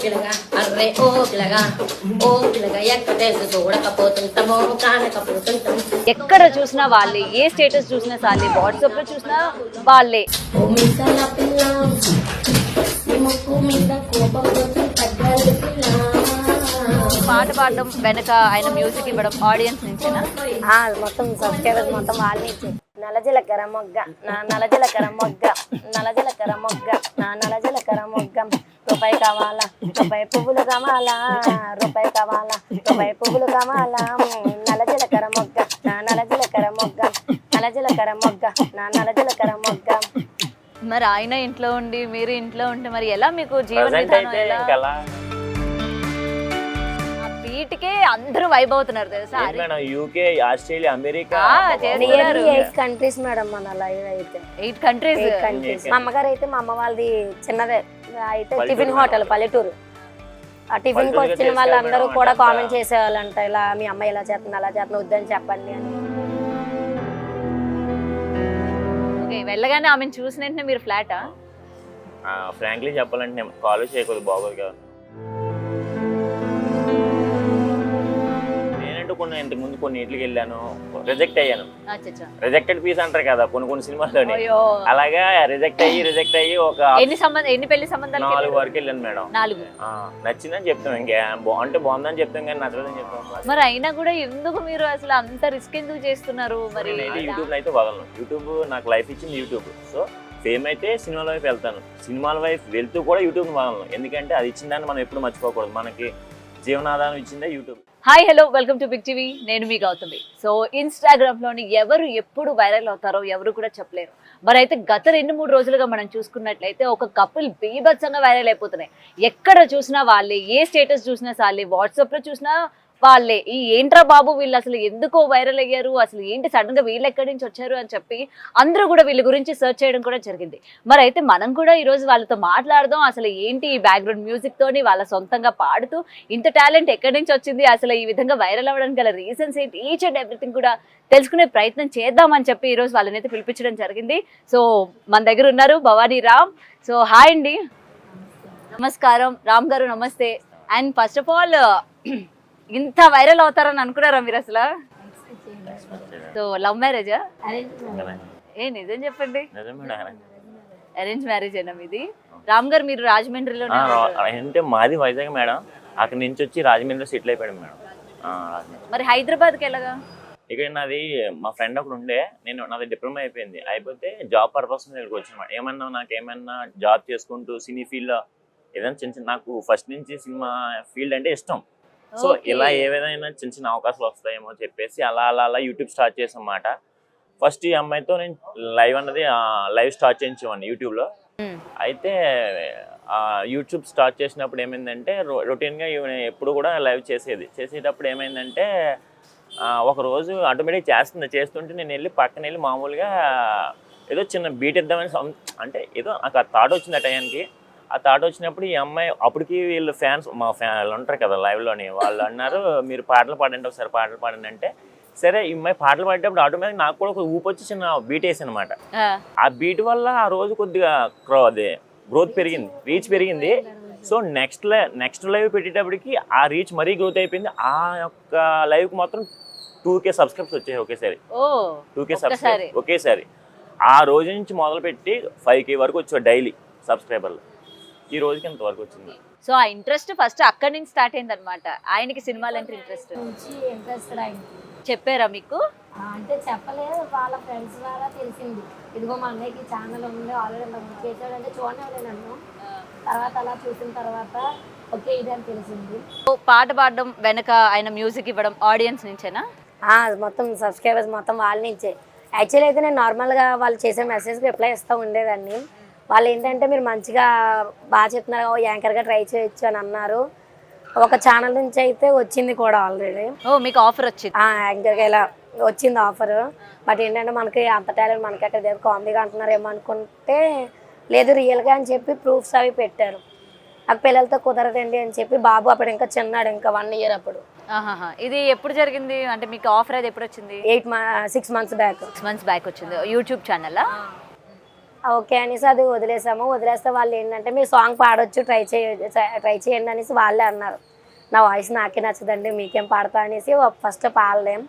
పిల్లగా అర్రే ఓ పిల్లగా ఎక్కడేసి చూడకపోతుంటామో కానకపోతుంటాం. ఎక్కడ చూసినా వాళ్ళే, ఏ స్టేటస్ చూసినా వాళ్ళే, వాట్సాప్ లో చూసినా వాళ్ళే. ఓ మీసాల పిల్ల నీ ముక్కు మీద కోపం తగ్గాలి పిల్ల. పాట పాడడం వెనక ఆయన మ్యూజిక్ ఇవ్వడం ఆడియన్స్ నుంచేనా? మొత్తం సబ్స్క్రైబర్స్ మొత్తం వాళ్ళని ఇచ్చి నల్ల జీలకర్ర మొగ్గ నా నల్ల జీలకర్ర మొగ్గ నల్ల జీలకర్ర మొగ్గ నా నల్ల జీలకర్ర మొగ్గ రూపాయి కావాలా రూపాయి పువ్వులు కావాలా రూపాయి కావాలా రూపాయి పువ్వులు కావాలా నల్ల జీలకర్ర మొగ్గ నా నల్ల జీలకర్ర మొగ్గ నల్ల జీలకర్ర మొగ్గ నా నల్ల జీలకర్ర మొగ్గ. మరి ఆయన ఇంట్లో ఉండి మీరు ఇంట్లో ఉంటే మరి ఎలా మీకు జీవన విధానం ఎలా? వీటికే అందరూ వైబ్ అవుతున్నారు తెలుసా? UK, Australia, America, 8 countries madam మన లైవ్ అయితే 8 కంట్రీస్. మా అమ్మగారు అయితే మా అమ్మ వాళ్ళది చిన్నదే అయితే టిఫిన్ హోటల్ పల్లెటూరు. ఆ టిఫిన్ కి వచ్చిన వాళ్ళందరూ కూడా కామెంట్ చేసేవాళ్ళంట, ఇలా మీ అమ్మాయి ఇలా చేస్తుంది అలా చేస్తున్నా వద్దని చెప్పండి అని. ఓకే, వెళ్ళగానే ఆమెను చూసిన వెంటనే మీరు ఫ్లాటా? ఫ్రాంక్లీ చెప్పాలంటే నేను కాలేజ్ చేయకూడదు, బాగోదు కదా. ఇంతకు ముందు కొన్ని ఇంటికి వెళ్ళాను, రిజెక్ట్ అయ్యాను. రిజెక్టెడ్ పీస్ అంటారు కదా కొన్ని సినిమాల్లోని, అలాగా రిజెక్ట్ అయ్యి ఒక ఎన్ని పెళ్లి సంబంధాలు 4 వరకు వెళ్ళాను మేడం. 4 నచ్చిందని చెప్తాం, ఇంకా అంటే బాగుందని చెప్తాం కానీ నచ్చలేదని చెప్తాం. మరి అయినా కూడా ఎందుకు మీరు అసలు అంత రిస్క్ ఎందుకు చేస్తున్నారు? మరి యూట్యూబ్ అయితే వదలను. యూట్యూబ్ నాకు లైఫ్ ఇచ్చింది యూట్యూబ్. సో ఫేమ్ అయితే సినిమాల వైపు వెళ్తాను, సినిమాల వైపు వెళ్తూ కూడా యూట్యూబ్ వదలను. ఎందుకంటే అది ఇచ్చిందని మనం ఎప్పుడు మర్చిపోకూడదు, మనకి జీవనాధారం ఇచ్చిందే YouTube. Hi hello, welcome to Big TV. నేను మీ గౌతమి. సో ఇన్స్టాగ్రామ్లోని ఎవరు ఎప్పుడు వైరల్ అవుతారో ఎవరు కూడా చెప్పలేరు. మరి అయితే గత 2-3 రోజులుగా మనం చూసుకున్నట్లయితే ఒక కపుల్ బీభత్సంగా వైరల్ అయిపోతున్నాయి. ఎక్కడ చూసినా వాళ్ళే, ఏ స్టేటస్ చూసినా వాళ్ళే, వాట్సాప్లో చూసినా వాళ్ళే. ఈ ఏంట్రా బాబు వీళ్ళు అసలు ఎందుకో వైరల్ అయ్యారు, అసలు ఏంటి సడన్ గా వీళ్ళు ఎక్కడి నుంచి వచ్చారు అని చెప్పి అందరూ కూడా వీళ్ళ గురించి సెర్చ్ చేయడం కూడా జరిగింది. మరి అయితే మనం కూడా ఈరోజు వాళ్ళతో మాట్లాడదాం, అసలు ఏంటి ఈ బ్యాక్గ్రౌండ్ మ్యూజిక్ తోని వాళ్ళ సొంతంగా పాడుతూ ఇంత టాలెంట్ ఎక్కడి నుంచి వచ్చింది, అసలు ఈ విధంగా వైరల్ అవ్వడానికి గల రీజన్స్ ఏంటి, ఈచ్ అండ్ ఎవ్రీథింగ్ కూడా తెలుసుకునే ప్రయత్నం చేద్దామని చెప్పి ఈరోజు వాళ్ళనైతే పిలిపించడం జరిగింది. సో మన దగ్గర ఉన్నారు భవానీ రామ్. సో హాయ్ అండి, నమస్కారం రామ్ గారు, నమస్తే. అండ్ ఫస్ట్ ఆఫ్ ఆల్ ఇంత వైరల్ అవుతారని అనుకున్నారా మీరు అసలు? సో లవ్ మ్యారేజా? నిజం చెప్పండి. అరేంజ్ మ్యారేజ్ అయినా మీది? రామ్ గారు మీరు రాజమండ్రిలో అంటే మాది వైజాగ్ మేడం, అక్కడి నుంచి వచ్చి రాజమండ్రిలో సెటిల్ అయిపోయాడు మేడం. మరి హైదరాబాద్కి ఎలాగా? ఇక్కడ నాది మా ఫ్రెండ్ ఒకడు ఉండే, నాది డిప్లొమా అయిపోయింది, అయిపోతే జాబ్ పర్పస్ మీద ఇక్కడికి వచ్చాను. ఏమన్నా జాబ్ చేసుకుంటూ సినీ ఫీల్డ్లో ఏదైనా చిన్న నాకు ఫస్ట్ నుంచి సినిమా ఫీల్డ్ అంటే ఇష్టం. సో ఇలా ఏదైనా చిన్న అవకాశాలు వస్తాయేమో చెప్పేసి అలా యూట్యూబ్ స్టార్ట్ చేసాం అన్నమాట. ఫస్ట్ ఈ అమ్మాయితో నేను లైవ్ స్టార్ట్ చేయించేవాడిని యూట్యూబ్లో. అయితే యూట్యూబ్ స్టార్ట్ చేసినప్పుడు ఏమైందంటే రొటీన్గా ఎప్పుడు కూడా లైవ్ చేసేటప్పుడు ఏమైందంటే ఒక రోజు ఆటోమేటిక్ చేస్తుంటే నేను పక్కన వెళ్ళి మామూలుగా ఏదో చిన్న బీట్ ఇద్దామని, అంటే ఏదో నాకు ఆ థాట్ వచ్చింది. ఆ టైంకి ఆ థాట్ వచ్చినప్పుడు ఈ అమ్మాయి అప్పటికి వీళ్ళు ఫ్యాన్స్ మా ఫ్యాన్లు ఉంటారు కదా లైవ్లోని, వాళ్ళు అన్నారు మీరు పాటలు పాడండి, ఒకసారి పాటలు పాడండి అంటే సరే ఈ అమ్మాయి పాటలు పాడేటప్పుడు ఆటోమేటిక్ నాకు కూడా ఒక ఊపి వచ్చి చిన్న బీట్ వేసి అనమాట. ఆ బీట్ వల్ల ఆ రోజు కొద్దిగా గ్రోత్ పెరిగింది, రీచ్ పెరిగింది. సో నెక్స్ట్ లైవ్ పెట్టేటప్పటికి ఆ రీచ్ మరీ గ్రోత్ అయిపోయింది. ఆ యొక్క లైవ్కి మాత్రం 2K సబ్స్క్రైబ్స్ వచ్చాయి ఒకేసారి. 2K సబ్స్క్రైబ్ ఒకేసారి. ఆ రోజు నుంచి మొదలుపెట్టి 5K వరకు వచ్చాయి డైలీ సబ్స్క్రైబర్లు. ఈ రోజుకి ఎంత వరకు వచ్చింది. సో ఆ ఇంట్రెస్ట్ ఫస్ట్ అక్కడి నుంచి స్టార్ట్ అయింది అనమాట. ఆయనకి సినిమాలు అంటే ఇంట్రెస్ట్ చెప్పారా మీకు? అంటే చెప్పలేదు, వాళ్ళ ఫ్రెండ్స్ ద్వారా తెలిసింది. ఇదిగో మా అన్నయ్యకి ఛానల్ ఉంది, ఆల్రెడీ చేశాడంటే చూడలేదు నన్ను. తర్వాత అలా చూసిన తర్వాత ఓకే ఇది అని తెలిసింది. పాట పాడడం వెనక ఆయన మ్యూజిక్ ఇవ్వడం ఆడియన్స్ నుంచేనా? మొత్తం సబ్స్క్రైబర్స్ మొత్తం వాళ్ళ నుంచే. యాక్చువల్లీ అయితే నేను నార్మల్గా వాళ్ళు చేసే మెసేజ్కి రిప్లై ఇస్తూ ఉండేదాన్ని. వాళ్ళు ఏంటంటే మీరు మంచిగా బాగా చెప్తున్నారు, యాంకర్గా ట్రై చేయొచ్చు అని అన్నారు. ఒక ఛానల్ నుంచి అయితే వచ్చింది కూడా ఆల్రెడీ. మీకు ఆఫర్ వచ్చింది? యాంకర్గా ఇలా వచ్చింది ఆఫర్. బట్ ఏంటంటే మనకి అంత టాలెంట్ మనకి అక్కడ లేదు, కామెడీగా అంటున్నారేమో అనుకుంటే లేదు రియల్గా అని చెప్పి ప్రూఫ్స్ అవి పెట్టారు. నాకు పిల్లలతో కుదరదండి అని చెప్పి, బాబు అప్పుడు ఇంకా చిన్నాడు, ఇంకా 1 year అప్పుడు. ఇది ఎప్పుడు జరిగింది అంటే మీకు ఆఫర్ అది ఎప్పుడు వచ్చింది? 6 months బ్యాక్. 6 months బ్యాక్ వచ్చింది. యూట్యూబ్ ఛానల్ ఓకే అనేసి అది వదిలేస్తే వాళ్ళు ఏంటంటే మీరు సాంగ్ పాడొచ్చు ట్రై చేయండి అనేసి వాళ్ళే అన్నారు. నా వాయిస్ నాకే నచ్చదండి, మీకేం పాడతా అనేసి ఫస్ట్ పాడలేం,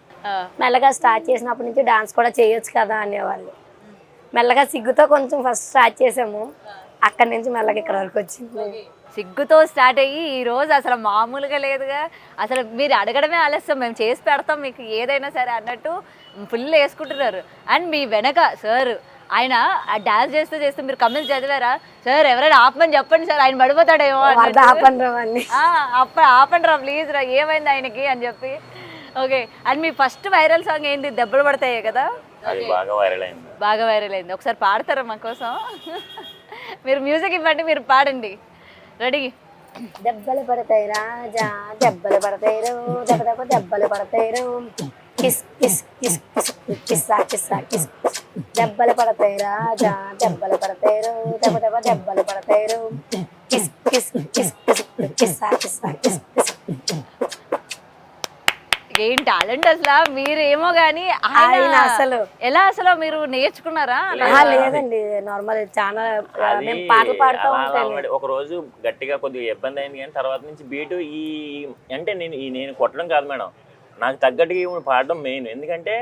మెల్లగా స్టార్ట్ చేసినప్పటి నుంచి డాన్స్ కూడా చేయొచ్చు కదా అనేవాళ్ళు. మెల్లగా సిగ్గుతో కొంచెం ఫస్ట్ స్టార్ట్ చేసాము, అక్కడి నుంచి మెల్లగా ఇక్కడ వరకు వచ్చింది. సిగ్గుతో స్టార్ట్ అయ్యి ఈ రోజు అసలు మామూలుగా లేదుగా. అసలు మీరు అడగడమే ఆలస్యం, మేము చేసి పెడతాం మీకు ఏదైనా సరే అన్నట్టు ఫుల్ వేసుకుంటున్నారు. అండ్ మీ వెనక సార్ ఆయన డాన్స్ చేస్తూ మీరు కమెంట్స్ చదివారా? సార్ ఎవరైనా ఆపమని చెప్పండి సార్, ఆయన పడిపోతాడేమో, ఆపండి రా ప్లీజ్ రా, ఏమైంది ఆయనకి అని చెప్పి. Okay, and me first viral song ఏంటి? దెబ్బలు పడతాయి కదా, బాగా వైరల్ అయింది. ఒకసారి పాడతారా మా కోసం? మీరు మ్యూజిక్ ఇవ్వండి, మీరు పాడండి. రెడీ? దెబ్బలు పడతాయి రాజా, దెబ్బలు పడతాయి రో, దెబ్బలు పడతాయి రో, కిస్ కిస్ కిస్ కిస్ కిస్సా కిస్సా కిస్, దెబ్బలు పడతాయి రాజా, దెబ్బలు పడతాయి రో, దెబ్బలు పడతాయి రో, కిస్ కిస్ కిస్ కిస్ కిస్సా కిస్సా కిస్ కిస్. ఏం టాలెంట్ అసలు మీరేమో గానీ ఆయన అసలు అసలు మీరు నేర్చుకున్నారా? లేదండి, నార్మల్ చాలా మేము పాటలు పాడుతూ ఉంటాం. ఒక రోజు గట్టిగా కొద్దిగా ఇబ్బంది అయింది, కానీ తర్వాత నుంచి బీటు అంటే నేను కొట్టడం కాదు మేడం, నాకు తగ్గట్టుగా పాడడం మెయిన్. ఎందుకంటే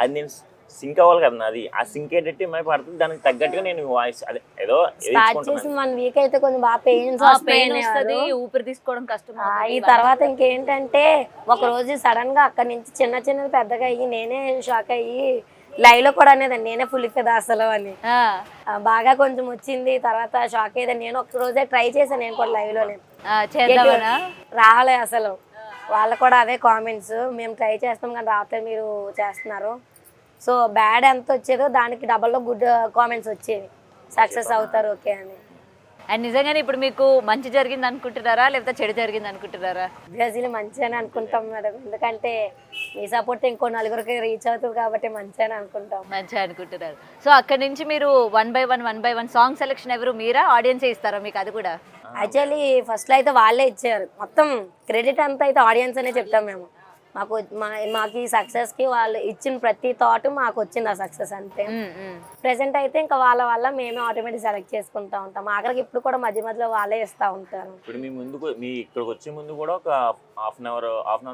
అది నేను సింక్ అవ్వాలి కదా, నాది ఆ సింక్ ఏంటంటే మై పడుతుంది, దానికి తగ్గట్టుగా నేను వాయిస్ అదే ఏదో స్టార్ట్ చేసిన 1 వీక్ అయితే కొంచెం బాగా పెయిన్ వస్తుంది, ఊపిరి తీసుకోవడం కష్టం. ఈ తర్వాత ఇంకేంటంటే ఒక రోజు సడన్ గా అక్కడి నుంచి చిన్నది పెద్దగా అయ్యి నేనే షాక్ అయ్యి లైవ్ లో కూడా అనేదండి నేనే ఫుల్ కదా అసలు అని, బాగా కొంచెం వచ్చింది. తర్వాత షాక్ అయ్యేది, నేను ఒక రోజే ట్రై చేశాను నేను కూడా లైవ్ లోనే, రాలే అసలు. వాళ్ళు కూడా అవే కామెంట్స్, మేము ట్రై చేస్తాం కానీ రావట్లేదు, మీరు చేస్తున్నారు. సో బ్యాడ్ ఎంత వచ్చేదో దానికి డబల్లో గుడ్ కామెంట్స్ వచ్చేవి, సక్సెస్ అవుతారు ఓకే అని. అండ్ నిజంగానే ఇప్పుడు మీకు మంచి జరిగింది అనుకుంటున్నారా లేకపోతే చెడు జరిగింది అనుకుంటున్నారా? ఆబ్వియస్లీ మంచిగానే అనుకుంటాం మేడం, ఎందుకంటే మీ సపోర్ట్ ఇంకో 4గురికి రీచ్ అవుతుంది కాబట్టి మంచిగానే అనుకుంటాం. మంచిగా అనుకుంటున్నారు. సో అక్కడ నుంచి మీరు 1 by 1 సాంగ్ సెలెక్షన్ ఎవరు మీరా, ఆడియన్సే ఇస్తారా మీకు అది కూడా? యాక్చువల్లీ ఫస్ట్లో అయితే వాళ్ళే ఇచ్చారు, మొత్తం క్రెడిట్ అంతా అయితే ఆడియన్స్ అనే చెప్తాం మేము. మాకు ఈ సక్సెస్కి వాళ్ళు ఇచ్చిన ప్రతి థాట్ మాకు వచ్చింది ఆ సక్సెస్ అంతే. ప్రెసెంట్ అయితే ఇంకా వాళ్ళ మేమే ఆటోమేటిక్ సెలెక్ట్ చేసుకుంటా ఉంటాం, ఆఖరికి ఇప్పుడు కూడా మధ్యలో వాళ్ళే ఇస్తూ ఉంటారు. ఇప్పుడు మీ ఇక్కడికి వచ్చే ముందు కూడా ఒక హాఫ్ అన్ అవర్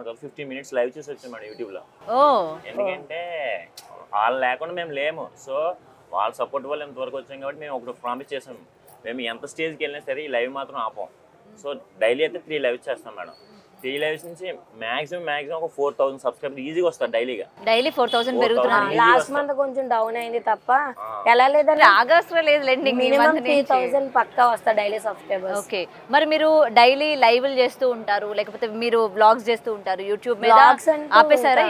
కాదు 15 minutes లైవ్ చేసి వచ్చాం మేడం యూట్యూబ్లో. ఎందుకంటే వాళ్ళు లేకుండా మేము లేము, సో వాళ్ళ సపోర్ట్ వల్ల ఎంతవరకు వచ్చాం కాబట్టి మేము ఒకటి ప్రామిస్ చేసాం, మేము ఎంత స్టేజ్కి వెళ్ళినా సరే ఈ లైవ్ మాత్రం ఆపం. సో డైలీ అయితే 3 lives చేస్తాం మేడం. 3 lives నుంచి మాక్సిమం ఒక 4000 సబ్స్క్రైబర్ ఈజీగా వస్తారు డైలీగా. డైలీ 4000 పెరుగుతున్నారు. లాస్ట్ మంత్ కొంచెం డౌన్ అయింది తప్ప ఎలా లేదండి, ఆగస్ట్ లో లేదు మినిమం 3000 పక్కా వస్తారు డైలీ సబ్స్క్రైబర్స్. ఓకే, మరి మీరు డైలీ లైవ్లు చేస్తూ ఉంటారు లేకపోతే మీరు వ్లాగ్స్ చేస్తూ ఉంటారు యూట్యూబ్ మీద? ఆపేసారా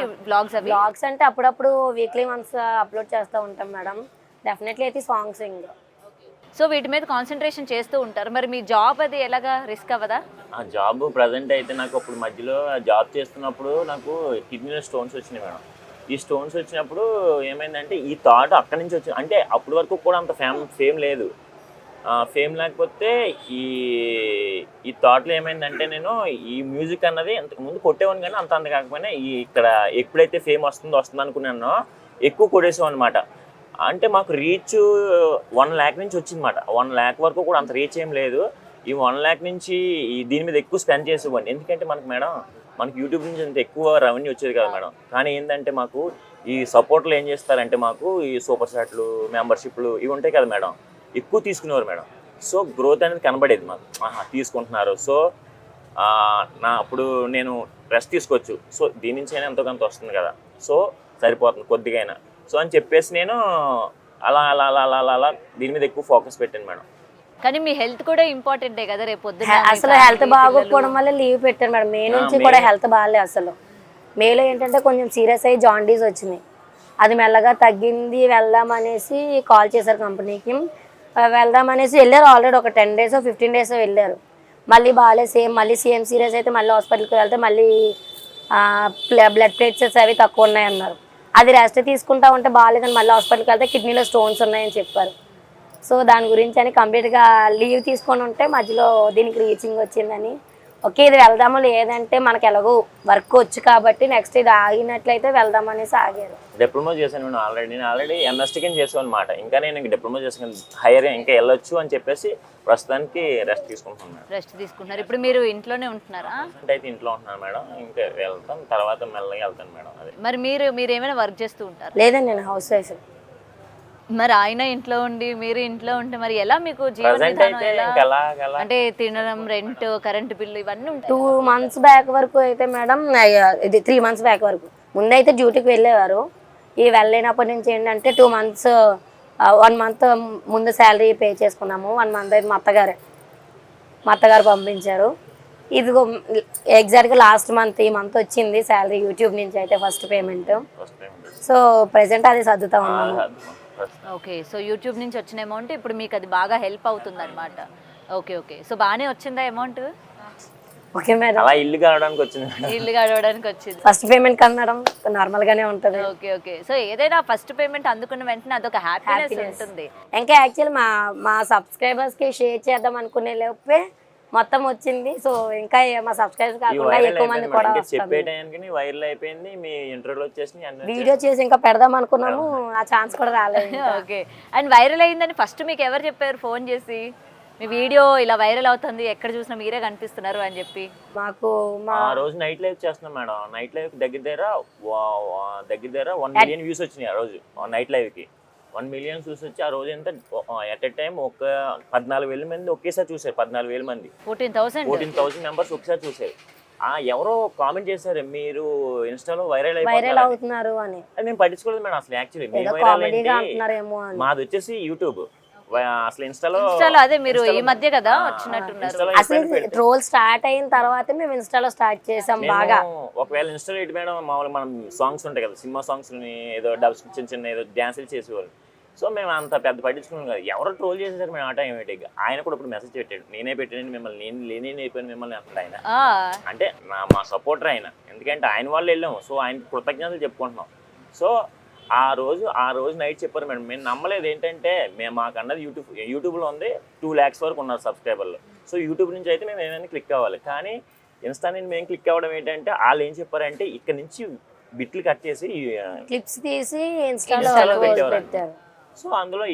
వ్లాగ్స్? అంటే అప్పుడప్పుడు వీక్లీ వన్స్ అప్లోడ్ చేస్తూ ఉంటాం మేడం. డెఫినెట్లీ అయితే సాంగ్స్. సో వీటి మీద కాన్సన్ట్రేషన్ చేస్తూ ఉంటారు. మరి మీ జాబ్ అది ఎలాగా, రిస్క్ అవ్వదా? ఆ జాబ్ ప్రజెంట్ అయితే నాకు అప్పుడు మధ్యలో జాబ్ చేస్తున్నప్పుడు నాకు కిడ్నీలో స్టోన్స్ వచ్చినాయి మేడం. ఈ స్టోన్స్ వచ్చినప్పుడు ఏమైందంటే ఈ థాట్ అక్కడి నుంచి వచ్చింది. అంటే అప్పటి వరకు కూడా అంత ఫేమ్ లేదు. ఫేమ్ లేకపోతే ఈ థాట్లో ఏమైందంటే నేను ఈ మ్యూజిక్ అన్నది అంతకుముందు కొట్టేవాను కానీ అంత కాకపోయినా ఇక్కడ ఎప్పుడైతే ఫేమ్ వస్తుందో అనుకున్నానో ఎక్కువ కొట్టేసాం అనమాట. అంటే మాకు రీచ్ 1 lakh నుంచి వచ్చిందన్నమాట. 1 lakh వరకు కూడా అంత రీచ్ ఏం లేదు. ఈ 1 lakh నుంచి దీని మీద ఎక్కువ స్పెండ్ చేసేవాడిని. ఎందుకంటే మనకి యూట్యూబ్ నుంచి అంత ఎక్కువ రెవెన్యూ వచ్చేది కదా మేడం. కానీ ఏంటంటే మాకు ఈ సపోర్ట్లు ఏం చేస్తారంటే మాకు ఈ సూపర్ చాట్లు, మెంబర్షిప్లు ఇవి ఉంటాయి కదా మేడం, ఎక్కువ తీసుకునేవారు మేడం. సో గ్రోత్ అనేది కనబడేది మాకు, తీసుకుంటున్నారు. సో అప్పుడు నేను రెస్ట్ తీసుకోవచ్చు, సో దీని నుంచి అయినా ఎంతో కొంత వస్తుంది కదా, సో సరిపోతుంది కొద్దిగా అయినా. సో అని చెప్పేసి నేను అలా దీని మీద ఎక్కువ ఫోకస్ పెట్టాను మేడం. కానీ మీ హెల్త్ కూడా ఇంపార్టెంటే కదా రేపు పొద్దున్న. అసలు హెల్త్ బాగోకపోవడం వల్ల లీవ్ పెట్టాను మేడం. మే నుంచి కూడా హెల్త్ బాగాలే అసలు. మేలో ఏంటంటే కొంచెం సీరియస్ అయ్యి జాండీస్ వచ్చినాయి, అది మెల్లగా తగ్గింది. వెళ్దామనేసి కాల్ చేశారు కంపెనీకి, వెళ్దామనేసి వెళ్ళారు. ఆల్రెడీ ఒక 10 days 15 days వెళ్ళారు. మళ్ళీ బాగాలేదు, మళ్ళీ సేమ్ సీరియస్ అయితే మళ్ళీ హాస్పిటల్కి వెళ్తే మళ్ళీ బ్లడ్ ప్లేట్లెట్స్ అవి తక్కువ ఉన్నాయన్నారు. అది రెస్ట్ తీసుకుంటా ఉంటే బాగాలేదని మళ్ళీ హాస్పిటల్కి వెళ్తే కిడ్నీలో స్టోన్స్ ఉన్నాయని చెప్పారు. సో దాని గురించి అని కంప్లీట్గా లీవ్ తీసుకొని ఉంటే మధ్యలో దీనికి రీచింగ్ వచ్చిందని ఓకే ఇది వెళ్దాము లేదంటే మనకి ఎలాగో వర్క్ వచ్చు కాబట్టి నెక్స్ట్ ఇది ఆగినట్లయితే వెళ్దాం అనేసి ఆగారు. డిప్లొమా చేశాను నేను ఆల్రెడీ ఎంఎస్టీ చేసాను అనమాట. ఇంకా నేను ఇంక డిప్లొమా చేసాను, హైయర్ ఇంకా వెళ్ళొచ్చు అని చెప్పేసి ప్రస్తుతానికి రెస్ట్ తీసుకుంటున్నాను. ఇప్పుడు మీరు ఇంట్లోనే ఉంటున్నారా? అంటే అయితే ఇంట్లో ఉంటున్నాను మేడం. ఇంకా వెళ్తాం, తర్వాత మెల్లగా వెళ్తాను మేడం. అదే మరి మీరు ఏమైనా వర్క్ చేస్తూ ఉంటారు? లేదండి నేను హౌస్ వైఫ్. మరి ఆయన ఇంట్లో ఉండి మీరు ఇంట్లో ఉంటే మరి ఎలా మీకు జీవన ప్రజెంట్ విధానం అయితే ఎలా? ఇంకా అలా అంటే తినడం, రెంట్, కరెంట్ బిల్లు ఇవన్నీ ఉంటాయి. 2 months బ్యాక్ వరకు అయితే మేడం, ఇది 3 months బ్యాక్ వరకు ముందైతే డ్యూటీకి వెళ్ళేవారు. ఈ వెళ్ళినప్పటి నుంచి ఏంటంటే 2 months 1 month ముందు శాలరీ పే చేసుకున్నాము. 1 month అయితే మా అత్తగారు పంపించారు. ఇదిగో ఎగ్జాక్ట్గా లాస్ట్ మంత్ ఈ మంత్ వచ్చింది శాలరీ యూట్యూబ్ నుంచి అయితే ఫస్ట్ పేమెంట్. సో ప్రెసెంట్ అది సర్దుతా ఉన్నాము. ఓకే, సో యూట్యూబ్ నుంచి వచ్చిన అమౌంట్ ఇప్పుడు మీకు అది బాగా హెల్ప్ అవుతుంది అనమాట. ఓకే, సో బాగానే వచ్చిందా అమౌంట్? ఓకే మేడం, అలా ఇల్లు గడవడానికి వచ్చింది. ఇల్లు గడవడానికి వచ్చింది. ఫస్ట్ పేమెంట్ కదా మేడం, నార్మల్ గానే ఉంటది. ఓకే, సో ఏదైనా ఫస్ట్ పేమెంట్ అందుకున్న వెంటనే అదొక హ్యాపీనెస్ ఉంటుంది. ఇంకా యాక్చువల్ మా సబ్స్క్రైబర్స్ కి షేర్ చేద్దాం అనుకునే లోపే మొత్తం వచ్చింది. సో ఇంకా మా సబ్స్క్రైబర్స్ కాకుండా ఎక్కువ మంది కూడా చెప్పేయడానికి వైరల్ అయిపోయింది. మీ ఇంటర్వ్యూలో వచ్చేసి వీడియో చేసి ఇంకా పెడదాం అనుకున్నాము, ఆ ఛాన్స్ కూడా రాలేదు. ఓకే, అండ్ వైరల్ అయిందని ఫస్ట్ మీకు ఎవరు చెప్పారు ఫోన్ చేసి? మీ వీడియో ఇలా వైరల్ అవుతుంది, ఎక్కడ చూసినా మీరే కనిపిస్తున్నారు అని చెప్పి? మాకు ఆ రోజు నైట్ లైవ్ చేస్తున్నాం మేడం. నైట్ లైవ్ దగ్గర 1 million వ్యూస్ వచ్చినాయి. ఆ రోజు నైట్ లైవ్ కి 1 million వ్యూస్ వచ్చి ఆ రోజు ఎంత ఎట్ ఎ టైం ఒక 14,000 మంది ఒకేసారి చూసారు. 14,000 మంది, 14,000 మెంబర్స్ ఒకసారి చూసారు. ఎవరో కామెంట్ చేశారు, మీరు ఇన్స్టాలో వైరల్ అవుతున్నారు అని. అది మేము పట్టించుకోలేదు మేడం అసలు. యాక్చువల్లీ మాది వచ్చేసి యూట్యూబ్, అసలు ఇన్స్టాలో అదే మీరు ఈ మధ్య కదా వచ్చినట్టున్నారు. అసలు ట్రోల్ స్టార్ట్ అయిన తర్వాత మేము ఇన్స్టాలో స్టార్ట్ చేసాం బాగా. ఒకవేళ ఇన్స్టాలో ఏంటి మేడం, మామూలుగా మనం సాంగ్స్ ఉంటాయి కదా, సినిమా సాంగ్స్ ఏదో డబ్స్ చిన్న ఏదో డ్యాన్సులు చేసేవాళ్ళు. సో మేము అంత పెద్ద పట్టించుకున్నాం కదా. ఎవరో ట్రోల్ చేసేసారు మేము ఆటోమేటిక్గా. ఆయన కూడా ఇప్పుడు మెసేజ్ పెట్టాడు, నేనే పెట్టాను మిమ్మల్ని, నేను అయిపోయాను మిమ్మల్ని అంటాడు ఆయన. అంటే మా సపోర్టర్ ఆయన, ఎందుకంటే ఆయన వాళ్ళు వెళ్ళాము. సో ఆయనకి కృతజ్ఞతలు చెప్పుకుంటున్నాం. సో ఆ రోజు నైట్ చెప్పారు మేడం. మేము నమ్మలేదు. ఏంటంటే మాకన్నది యూట్యూబ్లో ఉంది 2 lakhs వరకు ఉన్నారు సబ్స్క్రైబర్లు. సో యూట్యూబ్ నుంచి అయితే మేము ఏమైనా క్లిక్ అవ్వాలి. కానీ ఇన్స్టా నుంచి మేము క్లిక్ అవ్వడం ఏంటంటే వాళ్ళు ఏం చెప్పారంటే ఇక్కడ నుంచి బిట్లు కట్ చేసి క్లిప్స్ తీసి ఇన్స్టాలో పెట్టారు. సో అందులో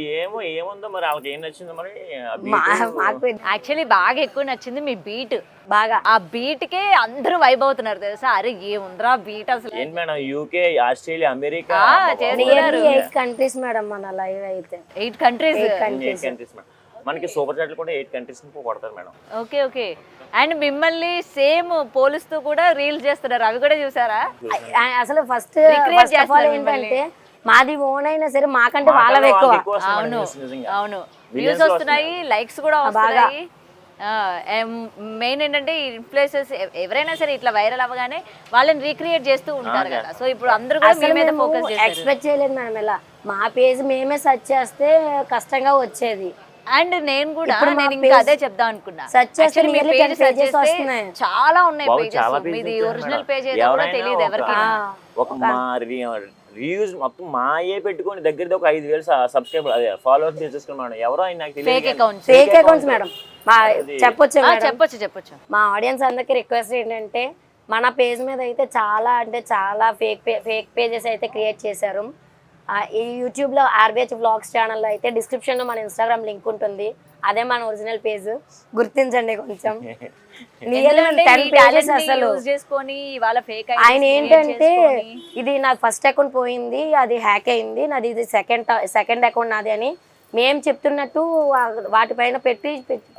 ఏముందో మరి వాళ్ళకి ఏం నచ్చిందో మరి. యాక్చువల్లీ బాగా ఎక్కువ నచ్చింది మీ బీట్. బాగా ఆ బీట్ కే అందరూ వైబ్ అవుతున్నారు తెలుసా. అరే ఏముందిరా బీట్ అసలు. ఏంటి madam, UK, Australia, America 8 countries madam మన లైవ్ అయితే. 8 కంట్రీస్ మేడం. మనకి సూపర్ చాట్లు కూడా 8 కంట్రీస్ నుంచి కొడతారు మేడం. ఓకే, అండ్ మిమ్మల్ని సేమ్ పోలుస్తూ కూడా రీల్స్ చేస్తున్నారు, అవి కూడా చూసారా? అసలు ఫస్ట్ ఏంటంటే మాది ఓన్ అయినా సరే మాకంటే వాళ్ళవి ఎక్కువ. అవును, వ్యూస్ వస్తున్నాయి, లైక్స్ కూడా వస్తున్నాయి. మెయిన్ ఏంటంటే ఇన్ఫ్లుయెన్సర్స్ ఎవరైనా సరే ఇట్లా వైరల్ అవ్వగానే వాళ్ళని రీక్రియేట్ చేస్తూ ఉంటారు కదా. సో ఇప్పుడు అందరూ కూడా మీ మీద ఫోకస్ చేస్తారు. ఎక్స్పెక్ట్ చేయలేదు మేడం ఇలా. మా పేజ్ మేమే సెర్చ్ చేస్తే కష్టంగా వచ్చేది. అండ్ నేను కూడా ఇంకా అదే చెప్దాం అనుకున్నా. చాలా ఉన్నాయి పేజెస్, మీది ఒరిజినల్ పేజ్ ఏదో కూడా తెలియదు ఎవరికి. రివ్యూస్ మొత్తం మాయే పెట్టుకొని దగ్గర ఒక 5,000 సబ్స్క్రైబర్ అదే ఫాలోవర్స్ తీసుకున్నాను. ఎవరో నాకు తెలియదు. Fake accounts madam. చెప్పొచ్చు. మా ఆడియన్స్ అందరికి రిక్వెస్ట్ ఏంటంటే మన పేజ్ మీద అయితే చాలా అంటే చాలా ఫేక్ పేజెస్ అయితే క్రియేట్ చేశారు. ఈ యూట్యూబ్లో ఆర్బిహెచ్ వ్లాగ్స్ ఛానల్లో అయితే డిస్క్రిప్షన్లో మన ఇన్స్టాగ్రామ్ లింక్ ఉంటుంది. అదే మన ఒరిజినల్ పేజ్, గుర్తించండి కొంచెం. ఆయన ఏంటంటే ఇది నాకు ఫస్ట్ అకౌంట్ పోయింది, అది హ్యాక్ అయింది, నాది ఇది సెకండ్ అకౌంట్ నాది అని మేము చెప్తున్నట్టు వాటిపైన పెట్టి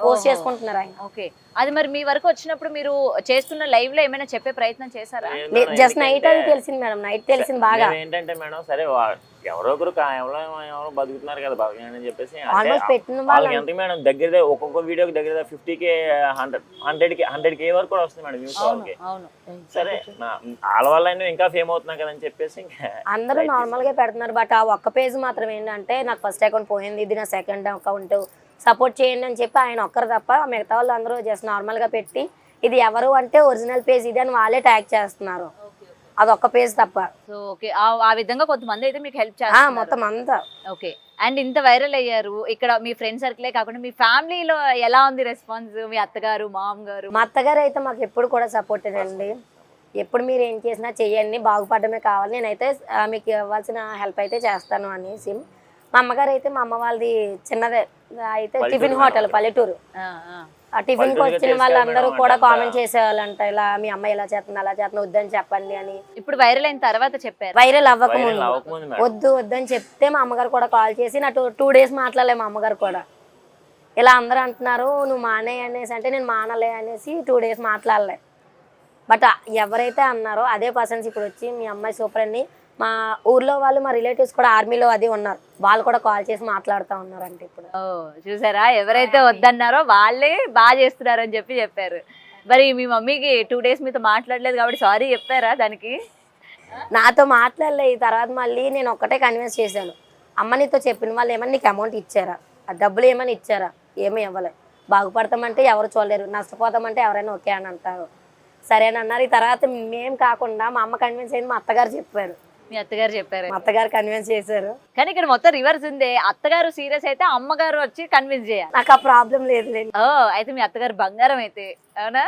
పోస్ట్ చేసుకుంటున్నారు ఆయన. ఓకే, అది మరి మీ వరకు వచ్చినప్పుడు మీరు చేస్తున్న లైవ్ లో ఏమైనా చెప్పే ప్రయత్నం చేశారా? జస్ట్ నైట్ అది తెలిసింది మేడం, నైట్ తెలిసింది బాగా. ఏంటంటే మేడం సరే ఎవరో ఒకరు ఎవరో బతుకుతున్నారు కదా బతకని చెప్పేసి ఎంత మేడం దగ్గర ఒక్కొక్క వీడియోకి దగ్గర 50K 100K వరకు కూడా వస్తుంది మేడం వ్యూస్ వాళ్ళకి. సరే వాళ్ళ వల్ల ఇంకా ఫేమ్ అవుతున్నా కదా అని చెప్పేసి అందరూ నార్మల్ గా పెడుతున్నారు. బట్ ఆ ఒక్క పేజ్ మాత్రం ఏంటంటే నాకు ఫస్ట్ అకౌంట్ పోయింది, ఇది నా సెకండ్ అకౌంట్, సపోర్ట్ చేయండి అని చెప్పి ఆయన ఒక్కరు తప్ప మిగతా వాళ్ళు అందరూ జస్ట్ నార్మల్ గా పెట్టి ఇది ఎవరు అంటే ఒరిజినల్ పేజ్ ఇది అని వాళ్ళే ట్యాగ్ చేస్తున్నారు. అదొక్క పేజ్ తప్ప. సో ఓకే, ఆ విధంగా కొంతమంది అయితే మీకు హెల్ప్ చేస్తారు మొత్తం అంతా. ఓకే. అండ్ ఇంత వైరల్ అయ్యారు, ఇక్కడ మీ ఫ్రెండ్ సర్కిలే కాకుండా మీ ఫ్యామిలీలో ఎలా ఉంది రెస్పాన్స్? మీ అత్తగారు, మామగారు? మా అత్తగారు అయితే మాకు ఎప్పుడు కూడా సపోర్టెడ్ అండి. ఎప్పుడు మీరు ఏం చేసినా చెయ్యండి, బాగుపడమే కావాలి, నేనైతే మీకు ఇవ్వాల్సిన హెల్ప్ అయితే చేస్తాను అనేసి. మా అమ్మగారు అయితే, మా అమ్మ వాళ్ళది చిన్నదే అయితే టిఫిన్ హోటల్ పల్లెటూరు. ఆ టిఫిన్ కి వచ్చిన వాళ్ళందరూ కూడా కామెంట్ చేసేవాళ్ళంట, ఇలా మీ అమ్మాయి ఇలా చేస్తుంది అలా చేస్తుంది, వద్దని చెప్పండి అని. ఇప్పుడు వైరల్ అయిన తర్వాత చెప్పారు? వైరల్ అవ్వకముందు వద్దు వద్దని చెప్తే మా అమ్మగారు కూడా కాల్ చేసి నా 2 days మాట్లాడలే. మా అమ్మగారు కూడా ఇలా అందరూ అంటున్నారు నువ్వు మానే అనేసి అంటే నేను మానలే అనేసి 2 days మాట్లాడలే. బట్ ఎవరైతే అన్నారో అదే పర్సన్స్ ఇప్పుడు వచ్చి మీ అమ్మాయి సూపర్ అని మా ఊర్లో వాళ్ళు, మా రిలేటివ్స్ కూడా ఆర్మీలో అది ఉన్నారు, వాళ్ళు కూడా కాల్ చేసి మాట్లాడుతూ ఉన్నారంటే ఇప్పుడు. చూసారా, ఎవరైతే వద్దన్నారో వాళ్ళే బాగా చేస్తున్నారని చెప్పారు. మరి మీ మమ్మీకి 2 days మీతో మాట్లాడలేదు కాబట్టి సారీ చెప్పారా దానికి? నాతో మాట్లాడలే. ఈ తర్వాత మళ్ళీ నేను ఒక్కటే కన్విన్స్ చేశాను, అమ్మ నీతో చెప్పిన వాళ్ళు ఏమన్నా నీకు అమౌంట్ ఇచ్చారా, ఆ డబ్బులు ఏమైనా ఇచ్చారా? ఏమీ ఇవ్వలే. బాగుపడతామంటే ఎవరు చూడలేరు, నష్టపోతామంటే ఎవరైనా ఓకే అని అంటారు. సరేనన్నారు. ఈ తర్వాత మేము కాకుండా మా అమ్మ కన్విన్స్ అయింది, మా అత్తగారు చెప్పారు. మీ అత్తగారు చెప్పారు? మా అత్తగారు కన్విన్స్ చేశారు. కానీ ఇక్కడ మొత్తం రివర్స్ ఉంది, అత్తగారు సీరియస్ అయితే అమ్మగారు వచ్చి కన్విన్స్ చేయాలి. నాకు ఆ ప్రాబ్లం లేదులేండి. అయితే మీ అత్తగారు బంగారం అయితే, అవునా?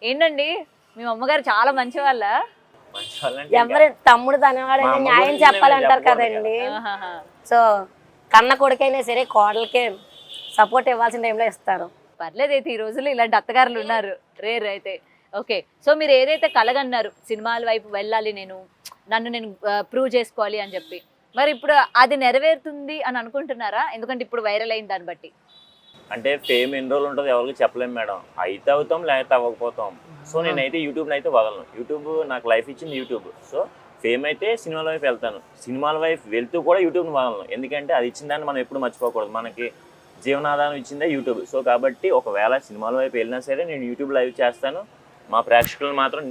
ఏంటండి మీ అమ్మగారు చాలా మంచి వాళ్ళ? ఎవరి తమ్ముడు తనవాడైనా న్యాయం చెప్పాలంటారు కదండి. సో కన్న కొడుకైనా సరే కోడలకే సపోర్ట్ ఇవ్వాల్సిన టైంలో ఇస్తారు. పర్లేదు అయితే ఈ రోజుల్లో ఇలాంటి అత్తగారులు ఉన్నారు, రేర్ అయితే. ఓకే, సో మీరు ఏదైతే కలగన్నారు సినిమాల వైపు వెళ్ళాలి, నన్ను నేను ప్రూవ్ చేసుకోవాలి అని చెప్పి, మరి ఇప్పుడు అది నెరవేరుతుంది అని అనుకుంటున్నారా? ఎందుకంటే ఇప్పుడు వైరల్ అయింది దాన్ని బట్టి. అంటే ఫేమ్ ఎన్ని రోజులు ఉంటుందో ఎవరికి చెప్పలేము మేడం. అయితే అవుతాం, లేకపోతే అవ్వకపోతాం. సో నేనైతే యూట్యూబ్ని అయితే వదలను. యూట్యూబ్ నాకు లైఫ్ ఇచ్చింది యూట్యూబ్. సో ఫేమ్ అయితే సినిమాల వైపు వెళ్తాను, సినిమాల వైపు వెళ్తూ కూడా యూట్యూబ్ని వదలను. ఎందుకంటే అది ఇచ్చిన దాన్ని మనం ఎప్పుడు మర్చిపోకూడదు, మనకి జీవనాధారం ఇచ్చిందే యూట్యూబ్. సో కాబట్టి ఒకవేళ సినిమాల వైపు వెళ్ళినా సరే నేను యూట్యూబ్ లైవ్ చేస్తాను. మా ప్రేక్షకులను మాత్రం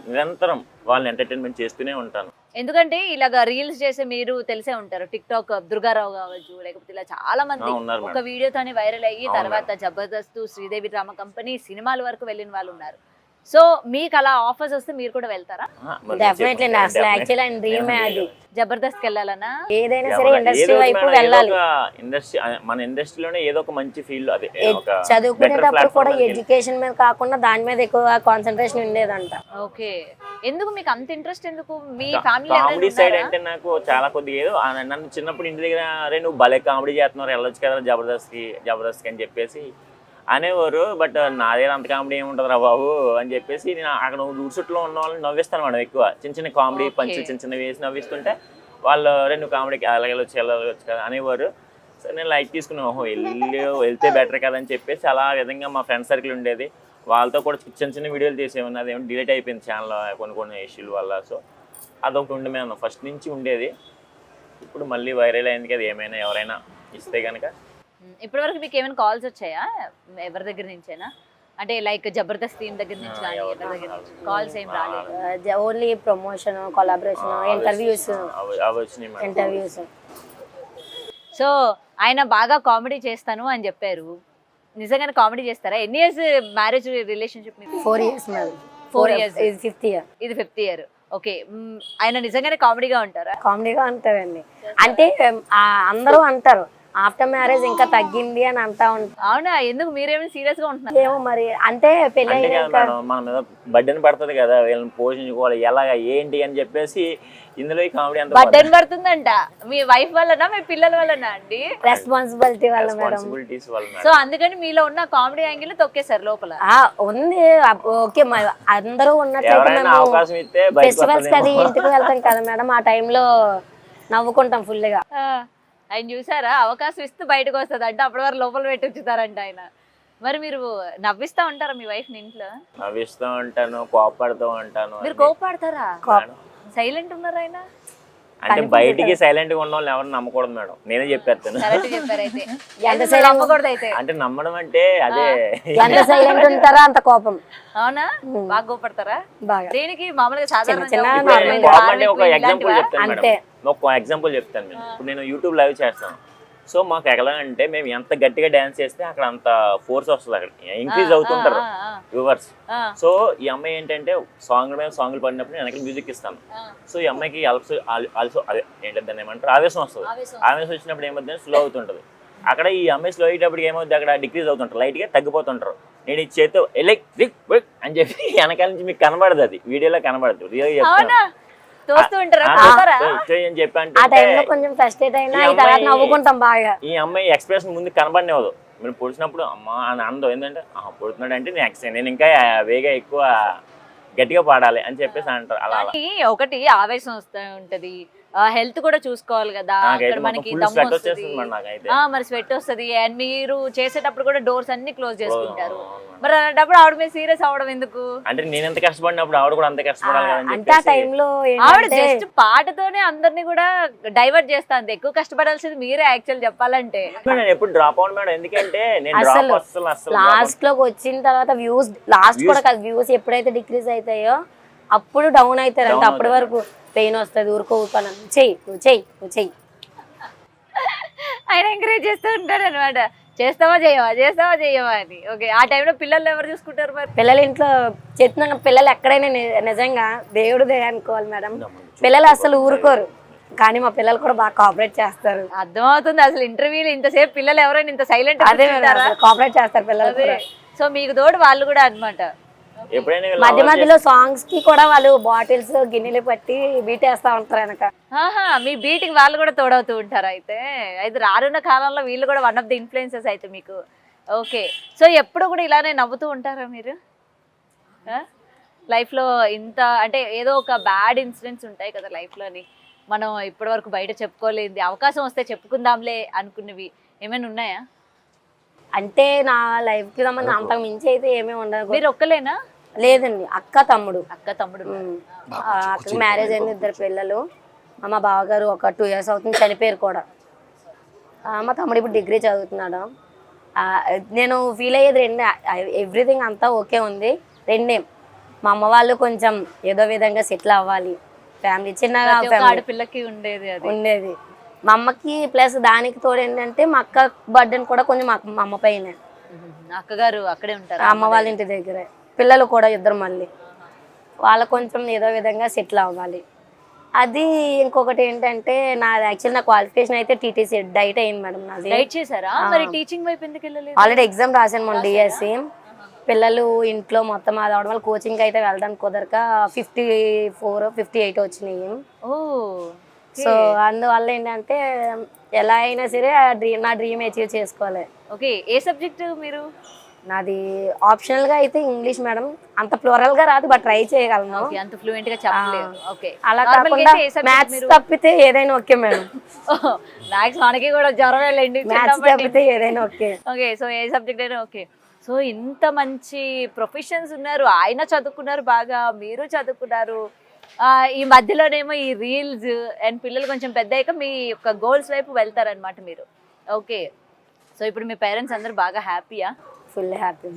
నిరంతరం వాళ్ళని ఎంటర్టైన్మెంట్ చేస్తూనే ఉంటాను. ఎందుకంటే ఇలాగ రీల్స్ చేసే మీరు తెలిసే ఉంటారు, టిక్ టాక్ దుర్గారావు కావచ్చు, లేకపోతే ఇలా చాలా మంది ఒక వీడియోతోని వైరల్ అయ్యి తర్వాత జబర్దస్త్, శ్రీదేవి డ్రామా కంపెనీ, సినిమాల వరకు వెళ్ళిన వాళ్ళు ఉన్నారు. సో మీకు అలా ఆఫర్స్ వస్తే మీరు కూడా వెళ్తారా? డెఫినెట్లీ. అసలు యాక్చువల్లీ ఆయన డ్రీమే అది, జబర్దస్త్ వెళ్ళాలన్నా. ఏదైనా సరే ఇండస్ట్రీ వైపు వెళ్ళాలి. ఇండస్ట్రీ, మన ఇండస్ట్రీలోనే ఏదో ఒక మంచి ఫీల్డ్, అదే చదువుకునేటప్పుడు కూడా ఎడ్యుకేషన్ మీద కాకుండా దాని మీద ఎక్కువ కాన్సన్ట్రేషన్ ఉండేదంట. ఓకే, ఎందుకు మీకు అంత ఇంట్రెస్ట్? ఎందుకు మీ ఫ్యామిలీ కామెడీ సైడ్ అంటే నాకు చాలా కొద్దిగా ఏదో నన్ను చిన్నప్పుడు ఇంటి దగ్గర అరే నువ్వు భలే కామెడీ చేస్తున్నారు, వెళ్ళొచ్చు కదా జబర్దస్త్కి అని చెప్పేసి అనేవారు. బట్ నా దగ్గర అంత కామెడీ ఏముంటుంది రా బాబు అని చెప్పేసి నేను అక్కడ ఊడ్చుట్లో ఉన్న వాళ్ళని నవ్విస్తాను మేడం. ఎక్కువ చిన్న కామెడీ పంచులు చిన్న వేసి నవ్విస్తుంటే వాళ్ళు నువ్వు కామెడీకి వెళ్ళవచ్చు కదా అనేవారు. సరే నేను లైక్ తీసుకున్నాను, ఓహో వెళ్తే బెటర్ కదా అని చెప్పేసి అలా విధంగా మా ఫ్రెండ్ సర్కిల్ ఉండేది, వాళ్ళతో కూడా చిన్న వీడియోలు చేసేవాడిని. అదేమో డిలీట్ అయిపోయింది ఛానల్ కొన్ని ఇష్యూల వల్ల. సో అదొకటి ఉండే మేము ఫస్ట్ నుంచి ఉండేది. ఇప్పుడు మళ్ళీ వైరల్ అయింది కదా, ఏమైనా ఎవరైనా ఇస్తే కనుక. ఇప్పటి వరకు మీకు ఏమైనా కాల్స్ వచ్చాయా ఎవరి దగ్గర నుంచైనా? అంటే లైక్ జబర్దస్త్ టీమ్ దగ్గర నుంచి కానీ ఎవరి దగ్గర నుంచి కాల్స్ ఏం రాలేదు? Only promotion, collaboration, interviews. So ఆయన బాగా కామెడీ చేస్తాను అని చెప్పారు, నిజంగానే కామెడీ చేస్తారా? ఎన్ని years marriage relationship? 4 years madam. 4 years. ఇది 5th year. ఇది 5th year. ఓకే, ఆయన నిజంగానే కామెడీగా ఉంటారా? కామెడీగా ఉంటారండి. అంటే అందరూ అంటారు ఆఫ్టర్ మ్యారేజ్ ఇంకా తగ్గింది అని అంటా ఉంటారు. అవునా? ఎందుకు మీరేమైనా సీరియస్ గా ఉంటున్నారు? ఏమో మరి, అంటే పెళ్లి మన మీద బడ్డెన్ పడుతుంది కదా, వీళ్ళని పోషించుకోవాలి ఎలాగా ఏంటి అని చెప్పేసి ఇందులో ఈ కామెడీ అంత బడ్డెన్ పడుతుందంట. మీ వైఫ్ వల్లనా మీ పిల్లల వల్లనా అండి? రెస్పాన్సిబిలిటీ వల్ల మేడం. సో అందుకని మీలో ఉన్న కామెడీ యాంగిల్ తొక్కేశారు లోపల. ఉంది. ఓకే, అందరూ ఉన్నట్లయితే ఫెస్టివల్స్ అది ఇంటికి వెళ్తాం కదా మేడం, ఆ టైంలో నవ్వుకుంటాం ఫుల్ గా. ఆయన చూసారా, అవకాశం ఇస్తూ బయటకు వస్తుంది అంటే అప్పటి వరకు లోపల పెట్టి ఉంచుతారంట ఆయన. మరి మీరు నవ్విస్తా ఉంటారా మీ వైఫ్ ని ఇంట్లో? నవ్విస్తూ ఉంటాను, కోపడుతూ ఉంటాను. మీరు కోపడతారా? సైలెంట్ ఉన్నారా ఆయన? అంటే బయటికి సైలెంట్ గా ఉన్న వాళ్ళని ఎవరు నమ్మకూడదు మేడం, నేనే చెప్పేస్తాను. అంటే నమ్మడం అంటే అదే, ఎంత సైలెంట్ ఉంటారా అంత కోపం. అవునా? బాగా కోపడతారా? దేనికి? మామూలుగా ఒక ఎగ్జాంపుల్ చెప్తాను మేడం. ఇప్పుడు నేను యూట్యూబ్ లైవ్ చేస్తాను. సో మాకు ఎలా అంటే మేము ఎంత గట్టిగా డ్యాన్స్ చేస్తే అక్కడ అంత ఫోర్స్ వస్తుంది, అక్కడ ఇంక్రీజ్ అవుతుంటారు వ్యూవర్స్. సో ఈ అమ్మాయి ఏంటంటే సాంగ్లు పడినప్పుడు నేను వెనక మ్యూజిక్ ఇస్తాను. సో ఈ అమ్మాయికి ఆల్సో అదే ఏంటంటే దాన్ని ఏమంటారు ఆవేశం వస్తుంది. ఆవేశం వచ్చినప్పుడు ఏమవుతుంది స్లో అవుతుంటుంది. అక్కడ ఈ అమ్మాయి స్లో అయ్యేటప్పుడు ఏమవుతుంది అక్కడ డిక్రీజ్ అవుతుంటారు, లైట్గా తగ్గిపోతుంటారు. నేను ఈ చేతితో ఎలక్ట్రిక్ అని చెప్పి వెనకాల నుంచి మీకు కనబడదు, అది వీడియోలో కనబడదు. రియల్గా చెప్తాను ఈ అమ్మాయి ఎక్స్ప్రెషన్ ముందు కనబడినవదు. మీరు పొడిచినప్పుడు అమ్మా అని అందం ఏంటంటే పొడుతున్నాడు అంటే నేను ఇంకా వేగా ఎక్కువ గట్టిగా పాడాలి అని చెప్పేసి అంటారు. అలా ఒకటి ఆవేశం వస్తూ ఉంటది, హెల్త్ కూడా చూసుకోవాలి కదా. మనకి మరి స్వెట్ వస్తుంది అండ్ మీరు చేసేటప్పుడు కూడా డోర్స్ అన్ని క్లోజ్ చేసుకుంటారు. మరి అలాంటప్పుడు ఆవిడ మీద సీరియస్ అవడం ఎందుకు? అంటే నేను ఎంత కష్టపడినప్పుడు ఆవిడ కూడా అంత కష్టపడాలి. ఆవిడ జస్ట్ పాటతోనే అందరినీ కూడా డైవర్ట్ చేస్తాను. ఎక్కువ కష్టపడాల్సింది మీరే యాక్చువల్ చెప్పాలంటే. నేను ఎప్పుడు డ్రాప్ అవును మేడం, ఎందుకంటే నేను లాస్ట్ లోకి వచ్చిన తర్వాత వ్యూస్ లాస్ట్ కూడా కాదు, వ్యూస్ ఎప్పుడైతే డిక్రీజ్ అవుతాయో అప్పుడు డౌన్ అవుతారు. అంటే అప్పటి వరకు పెయిన్ వస్తుంది, ఊరుకోను చెయ్యి నువ్వు చెయ్యి నువ్వు చెయ్యి ఆయన ఎంకరేజ్ చేస్తూ ఉంటాడు అనమాట. చేస్తావా చేయవా అని. ఓకే, ఆ టైంలో పిల్లలు ఎవరు చూసుకుంటారు మరి? పిల్లలు ఇంట్లో చెప్తున్నాను, పిల్లలు ఎక్కడైనా నిజంగా దేవుడు అనుకోవాలి మేడం. పిల్లలు అసలు ఊరుకోరు, కానీ మా పిల్లలు కూడా బాగా కోఆపరేట్ చేస్తారు. అర్థమవుతుంది. అసలు ఇంటర్వ్యూలు ఇంతసేపు పిల్లలు ఎవరైనా ఇంత సైలెంట్ కోఆపరేట్ చేస్తారు పిల్లలు. సో మీకు తోడు వాళ్ళు కూడా అనమాట. మధ్య మధ్యలో సాంగ్స్ కి కూడా వాళ్ళు బాటిల్స్ గిన్నెలు పట్టి బీట్ వేస్తా ఉంటారు వెనక. మీ బీటింగ్ వాళ్ళు కూడా తోడవుతూ ఉంటారు. అయితే రానున్న కాలంలో వీళ్ళు కూడా వన్ ఆఫ్ ది ఇన్ఫ్లుయెన్సెస్ అయితే మీకు. ఓకే, సో ఎప్పుడు కూడా ఇలానే నవ్వుతూ ఉంటారా మీరు లైఫ్లో? ఇంత అంటే ఏదో ఒక బ్యాడ్ ఇన్సిడెంట్స్ ఉంటాయి కదా లైఫ్లోని, మనం ఇప్పటి వరకు బయట చెప్పుకోలేంది, అవకాశం వస్తే చెప్పుకుందాంలే అనుకున్నవి ఏమైనా ఉన్నాయా? అంటే నా లైఫ్ కి సంబంధించి అంతకు మించి అయితే ఏమీ ఉండదు. మీరు ఒక్కలేనా? లేదండి, అక్క తమ్ముడు. అక్కకి మ్యారేజ్ అయింది, 2 పిల్లలు. మా బావగారు ఒక 2 years అవుతుంది, చనిపోయారు కూడా. మా తమ్ముడు ఇప్పుడు డిగ్రీ చదువుతున్నాడు. నేను ఫీల్ అయ్యేది ఎవ్రీథింగ్ అంతా ఓకే ఉంది. మా అమ్మ వాళ్ళు కొంచెం ఏదో విధంగా సెటిల్ అవ్వాలి, ఫ్యామిలీ చిన్నగా ఆడపిల్లకి ఉండేది. మా అమ్మకి ప్లస్ దానికి తోడు ఏంటంటే మా అక్క బర్త్డే కూడా కొంచెం మా అమ్మ పైన. అక్కగారు అక్కడే ఉంటారు, అమ్మ వాళ్ళ ఇంటి దగ్గరే. పిల్లలు కూడా 2 మళ్ళీ వాళ్ళ కొంచెం ఏదో విధంగా సెటిల్ అవ్వాలి. అది ఇంకొకటి ఏంటంటే నాది యాక్చువల్ నా క్వాలిఫికేషన్ అయితే టీటీసీ డైట్ అయింది మేడం. నాది డైట్ చేశారా? మరి టీచింగ్ వైపు ఎందుకు వెళ్ళలేదు? ఆల్రెడీ ఎగ్జామ్ రాశాను మొన్న డిఎస్సి. పిల్లలు ఇంట్లో మొత్తం అది అవడం వల్ల కోచింగ్ అయితే వెళ్ళడానికి కుదరక 54, 58 వచ్చినాయి. సో అందువల్ల ఏంటంటే ఎలా అయినా సరే నా డ్రీమ్ అచీవ్ చేసుకోవాలి. ఓకే, ఏ సబ్జెక్ట్ మీరు? నాది ఆప్షనల్ గా అయితే ఇంగ్లీష్ మేడం. అంత ఫ్లోరల్ గా రాదు, బట్ ట్రై చేయగలను. అంత ఫ్లూయెంట్ గా చెప్పలేదు. ఓకే, అలా కాకుండా మ్యాథ్స్ తప్పితే ఏదైనా ఓకే మేడం. మ్యాథ్స్ మనకి కూడా జ్వరం వెళ్ళండి, మ్యాథ్స్ తప్పితే ఏదైనా ఓకే. ఓకే, సో ఏ సబ్జెక్ట్ అయినా ఓకే. సో ఇంత మంచి ప్రొఫెషన్స్ ఉన్నారు, ఆయన చదువుకున్నారు బాగా, మీరు చదువుకున్నారు. ఈ మధ్యలోనేమో ఈ రీల్స్ అండ్ పిల్లలు కొంచెం పెద్ద అయ్యాక మీ యొక్క గోల్స్ వైపు వెళ్తారనమాట మీరు. ఓకే, సో ఇప్పుడు మీ పేరెంట్స్ అందరూ బాగా హ్యాపీయా? Full happy.